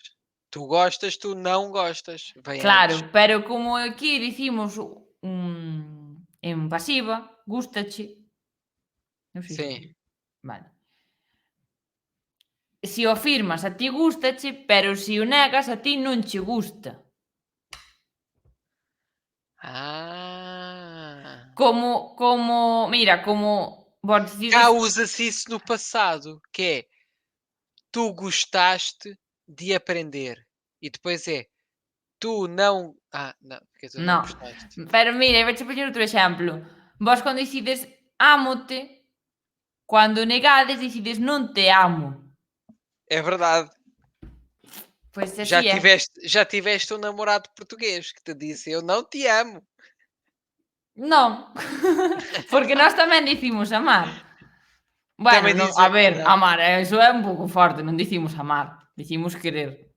Tu gostas, tu não gostas. Vem Claro, antes. pero como aquí dicimos en pasiva, gusta-che. Non sei Sim. se... Vale. Se o afirmas, a ti gusta-che, pero se o negas, a ti non che gusta. Ah. Mira, como vos decides... Cá usa-se isso no passado, que é tu gostaste de aprender. E depois é tu não. Ah, não, porque tu não No. gostaste. Pero mira, vou poñer outro exemplo. Vos cando decides ámote, cando negades decides non te amo. É verdade. Pois así Já é. tiveste um namorado português que te disse eu não te amo. Non. Porque nós tamén dicimos amar. Bueno, Tamén non, dicen, a ver, non. amar, eso é un pouco forte, non dicimos amar, dicimos querer.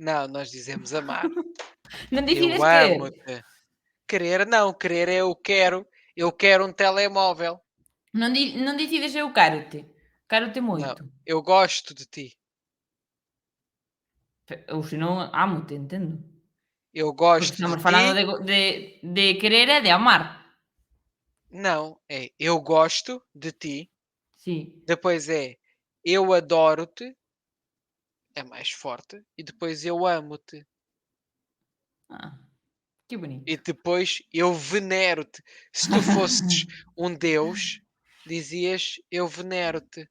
Não, nós dizemos amar. Non Eu decides querer. amo-te. Querer não, querer é eu quero um telemóvel. Non decides eu quero-te. Quero-te moito. Eu gosto de ti. Ou senón, amo-te, entendo. Eu Porque gosto de estamos ti. falando de querer e de amar. Não, é eu gosto de ti. Sí. Depois é eu adoro-te. É mais forte. E depois eu amo-te. Ah, que bonito. E depois eu venero-te. Se tu fosses um deus, dizias eu venero-te.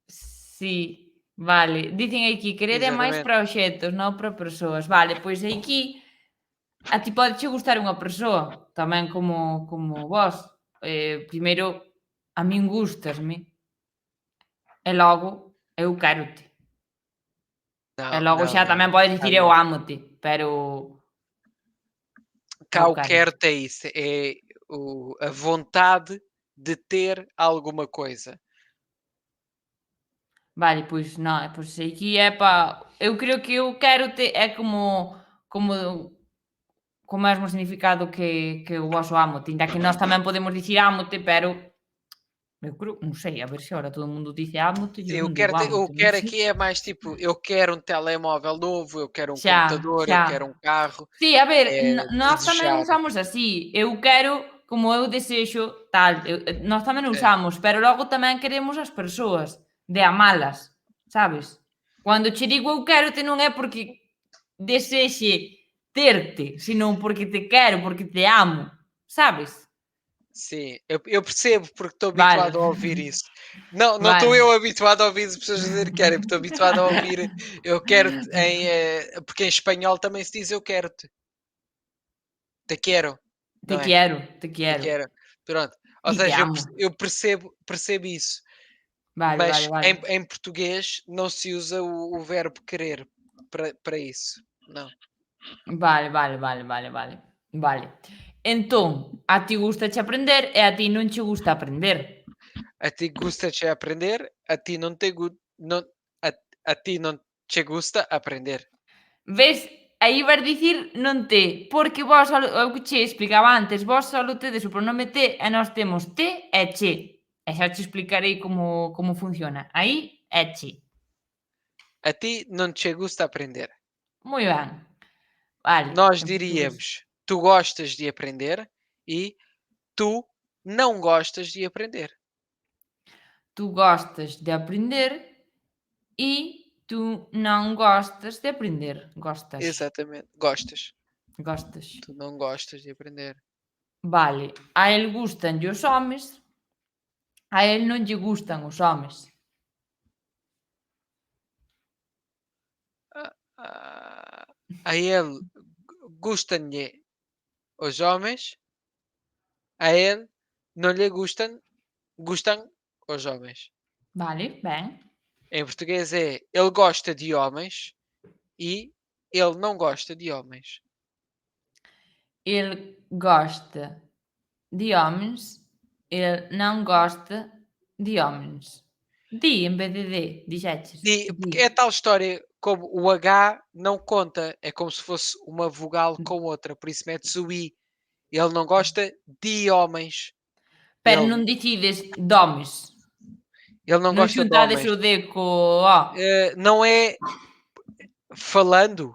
Sí, vale. Dicen aquí, querer é máis Exatamente. para obxectos, non para persoas. Vale, pois aquí a ti podeche gustar unha persoa, tamén como vos. Primeiro, a min gustasme. e logo eu quero-te. E Não, logo não, xa não. tamén podes dicir eu não. amo-te, pero Cá eu o quero-te. quero-te é isso, é a vontade de ter alguma coisa. Vale, pois non, pois aquí é eu creo que eu quero-te é como co mesmo significado que o voso amo-te, inda que nós tamén podemos dicir amo-te, pero eu creo, non sei, a ver se agora todo o mundo dice amo-te e Sim, eu non digo o amo-te, non quero sei. aqui é mais tipo, eu quero um telemóvel novo, eu quero um Xa, computador, eu quero um xa. carro, Sí, a ver, é nós tamén desejar. usamos así, eu quero como eu desexo tal, nós tamén o É, usamos, pero logo tamén queremos as persoas, de amalas, sabes? Cando che digo eu quérote non é porque desexe terte, senón porque te quero, porque te amo, sabes? sim, eu percebo porque estou Vale. habituado a ouvir isso. Não estou Vale. eu habituado a ouvir as pessoas dizer querem, estou habituado a ouvir eu quero-te porque em espanhol também se diz eu quero-te. Te quero, Te não é? quero, te Te quero. quero. Pronto. Ou E te seja, amo. eu percebo isso. Vale, vale, Mas vale. em português não se usa o verbo querer para isso. Não. Vale, vale, vale, vale, vale. Vale. Entón, a ti gustache aprender e a ti non che gusta aprender. A ti gusta-te aprender, a ti não te não, a ti não te gusta aprender. Ves? Aí vas dicir non te, porque vos, o que che explicaba antes, vos só tedes o pronome te e nós temos te e che. E xa te explicarei como funciona. Aí é che. A ti não te gusta aprender. Moi ben. Vale, Nós en portugués. diríamos, tu gostas de aprender e tu não gostas de aprender. Tu gostas de aprender e tu non gostas de aprender. Gostas. Exatamente. Gostas. Gostas. Tu não gostas de aprender. Vale, a el gústanlle os homes, a el non lle gustan os homes. Ah, a ele gustam-lhe os homens, a ele não lhe gustam os homens. Vale, ben. Em português é ele gosta de homens e ele não gosta de homens. Ele gosta de homens, ele non gosta de homens. Di en vez de dixeches. Porque é tal história como o H não conta, é como se fosse uma vogal com outra, por isso mete-se o I. Ele não gosta de homens. Pero Ele, non dicides domes. ele não Non gosta de xuntades homens. o D co O. Não é falando,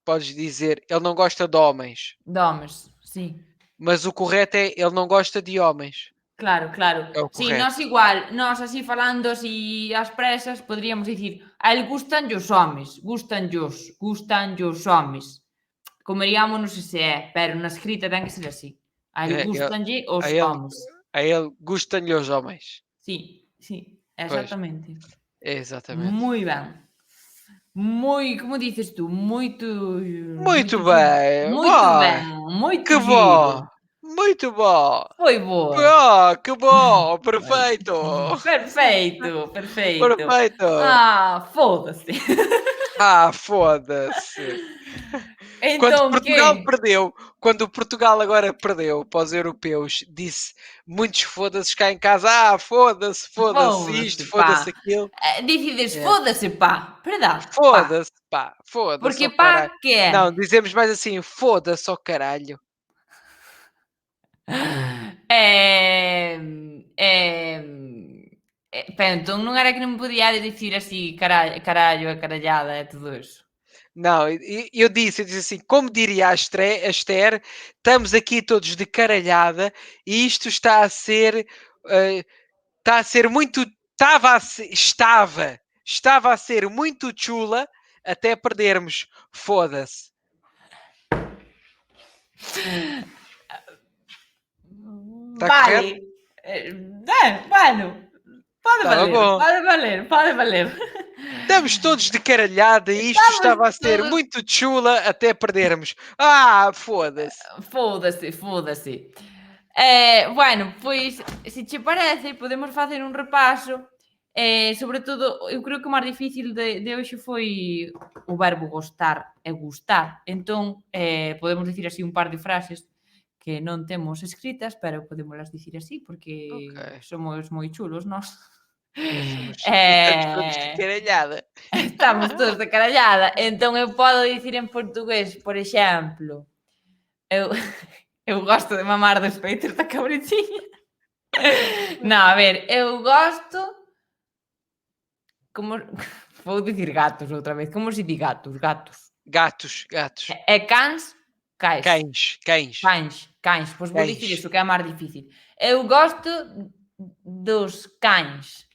podes dizer, ele não gosta de homens. Domes, sí. Mas o correto é ele não gosta de homens. Claro, claro. É o Si, correto. nós igual, nós así falando así ás presas, poderíamos dicir a el gústanlle os homes, gústanlle os homes. Comeríamonos ese é, pero na escrita ten que ser así. A el gústanlle os a ele- homes. A ele gustam-lhe os homens. Sí, sí, Pois. exactamente. Exatamente. Moi ben. Moi, como dices tú, moito Muito bem. moito Vai. ben, moito Que giro. bom. Muito bom. Foi boa. Ah, que bom. Perfeito. Perfeito, perfeito. Perfeito. Ah, foda-se. Ah, foda-se. Então, Quando Portugal agora perdeu para os europeus, disse muitos foda-se cá em casa. Ah, foda-se isto, foda-se aquilo. Decides, É. foda-se, pá. Verdade, pá. Foda-se, pá. Foda-se, Porque ao pá, caralho. que é? Não, dizemos mais assim, foda-se ao caralho. Pero entón non era que non podía dicir así carallo e carallada e tudo isso. Não, eu disse assim, como diria a Esther, estamos aqui todos de caralhada e isto está a ser muito, estava a ser muito chula até perdermos, foda-se. Tá vale. Bueno, pode Tava valer, bom. pode valer. Estamos todos de caralhada e isto estava a ser todos- muito chula até perdermos. Ah, foda-se. Foda-se. Bueno, pois, se che parece, podemos facer un repaso Sobre todo, eu creo que o máis difícil de hoxe foi o verbo gostar e gustar. Entón, podemos dicir así un par de frases que non temos escritas, pero podémolas dicir así, porque Ok. somos moi chulos nós. Estamos todos de caralhada. Estamos todos de carallada. Entón, eu podo dicir en portugués, por exemplo, eu gosto de mamar dos peitos da cabritiña. Non, a ver, eu gosto... Como... Vou dicir gatos outra vez. Como se di gatos? Gatos. Gatos. E cans? Cais. Cães. Pois vou dicir Cães. iso, que é máis difícil. Eu gosto dos cães.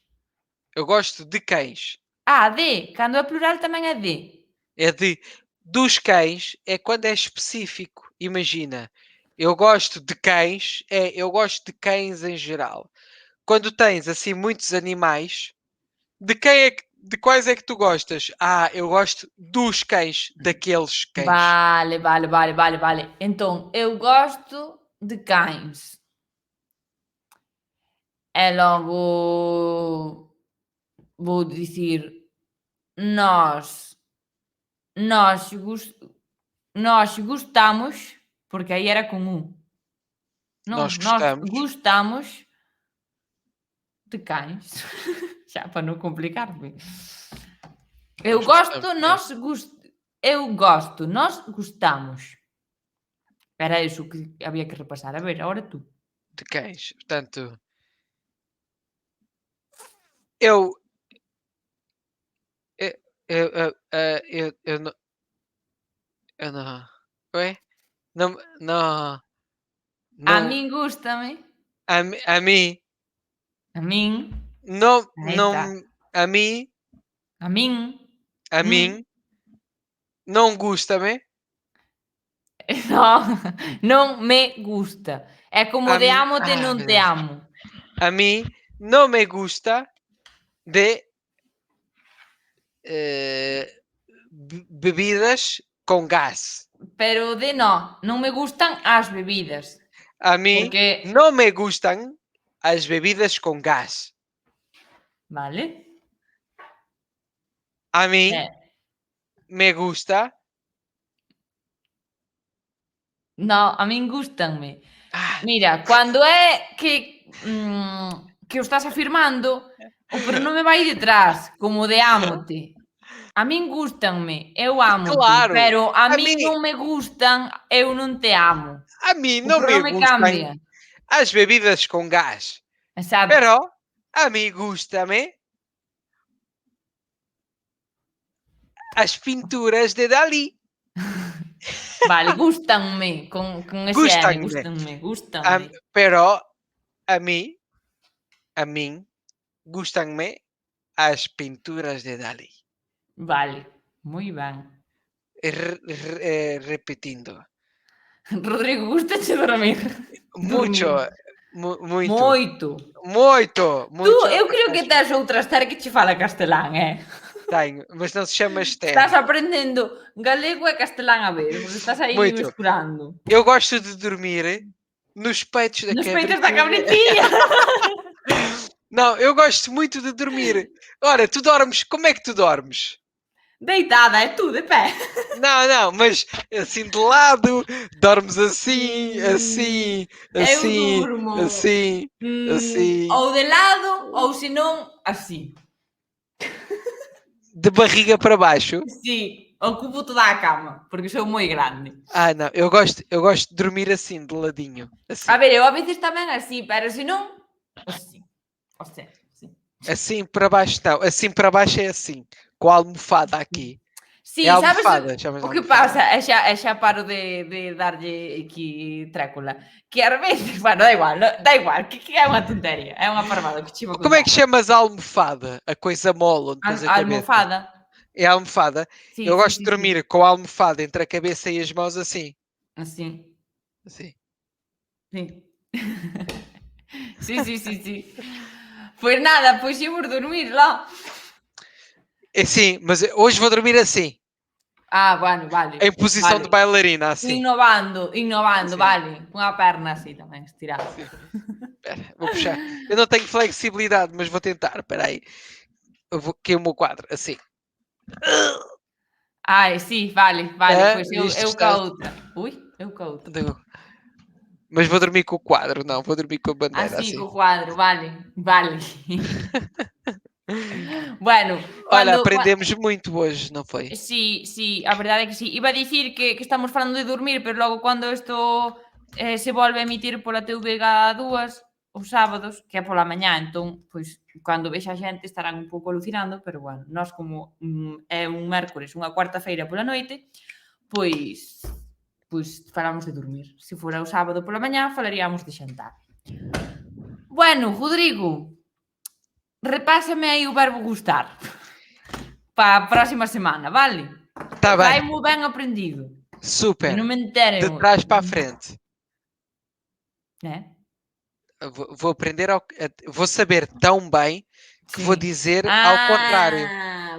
Eu gosto de cães. Cando é plural tamén é de. É dos cães, é quando é específico. Imagina, eu gosto de cães, eu gosto de cães em geral. Quando tens assim muitos animais, de quais é que tu gostas? Eu gosto dos cães, daqueles cães. Vale. Entón, eu gosto de cães. E logo vou dicir nós gustamos, porque aí era con un. Nós Nós gostamos. gustamos de cães. Xa, para non complicarme. Eu gosto, nós gustamos. Era iso que había que repasar. A ver, agora tú. De cães. Portanto, eu não. Ué? Não. A min gústame. A mim. Não. A mim. A mim. Não gusta-me. Non me gusta. É como de amo-te, non te amo. A mim não me gusta de bebidas com gás. Pero de non me gustan as bebidas. A mim não me gustan as bebidas com gás. Vale? A mim me gusta. A min gústanme. Mira, cando é que o estás afirmando, o pronome vai detrás, como de amo-te. A min gústanme, eu amo-te, Claro, pero a min non me gustan, eu non te amo. A mim não me gustan as bebidas com gás. Exacto. Pero a mim gusta-me as pinturas de Dalí. Vale, gústanme, con ese M, gústanme. Pero a mim gustan-me as pinturas de Dalí. Vale, moi ben. Repetindo. Rodrigo, gustache dormir? Moito. Eu creo que tes outra Esther que che fala castelán, Tenho, mas não se chama Esther. Estás aprendendo galego e castelán a ver, porque estás aí misturando. Eu gosto de dormir nos peitos da cabritinha. Nos peitos da cabritinha! Não, eu gosto muito de dormir. Ora, tu dormes, como é que tu dormes? Deitada, é tu, de pé. Não, mas assim de lado, dormes assim. Eu durmo assim. Ou de lado, ou se non, assim. De barriga para baixo? Sim, ocupo toda a cama, porque sou moi grande. Não, eu gosto de dormir assim, de ladinho. Assim. A ver, eu a veces tamén así, pero se non, assim. O sea, assim. Assim para baixo não, assim para baixo é assim, com a almofada aqui. Sí, é sabes o que pasa? E xa paro de darlle aquí trécula. Que ás veces, bueno, dá igual, que é unha tontería, é unha parvada que chivo. Como é que chamas a almofada? A coisa mole onde tens a cabeça? Almofada. É a almofada? Sim, eu gosto de dormir com a almofada entre a cabeça e as mãos assim. Assim. Assim. Sim. Sí. Pois nada, pois imos dormir lá. É sim, mas hoje vou dormir assim. Bueno, vale. Em posição de bailarina, assim. Innovando, vale. Com a perna assim tamén, estirada. Espera, vou puxar. Eu não tenho flexibilidade, mas vou tentar. Espera aí. Eu vou aqui o meu quadro, assim. Ai, sí, vale, pois eu Isto ca está... outra. Ui, eu ca outra. Mas vou dormir com o quadro, não. Vou dormir com a bandeira, Así, assim. co cuadro, vale. Bueno, Olha, cando aprendemos muito hoje, não foi? sí, a verdade é que sí. Iba a dicir que estamos falando de dormir, pero logo cando isto se volve a emitir pola TVG2 os sábados, que é pola mañá, entón, pois, cando vexa a xente estarán un pouco alucinando, pero bueno, nós como é un mércores, unha cuarta-feira pola noite, pois falamos de dormir. Se fora o sábado pola mañá, falaríamos de xantar. Bueno, Rodrigo, repásame aí o verbo gustar para a próxima semana, vale? Tá Vai bem. moi ben aprendido. Super. Que non me entere. De trás para a frente. Vou aprender, vou saber tão bem que vou dizer ao contrário.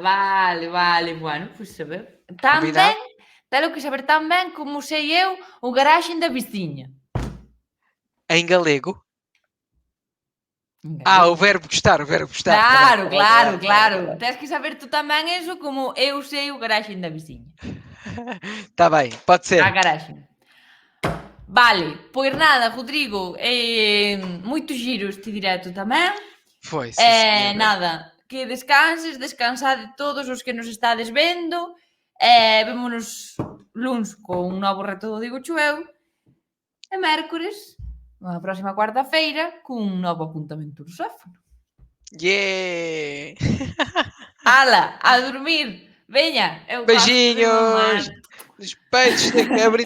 Vale, bueno, pois saber. Tan Combinado? ben, telo que saber tan ben como sei eu o garaxen da veciña. Em galego. O verbo gostar, o verbo gostar. Claro. Tens que saber tú tamén eso como eu sei o garaxen da veciña. Tá bem, pode ser. A garaxen. Vale, pois nada, Rodrigo, moito giro este directo tamén. Foi, sim, senhora. Nada, que descansade todos os que nos estades vendo. Vémonos luns con un novo reto do Digo eu. E mércores, a próxima cuarta-feira, cun novo apuntamento lusófono. Yeah! Ala, a dormir. Veña, eu Beijinhos! Nos peitos da cabra.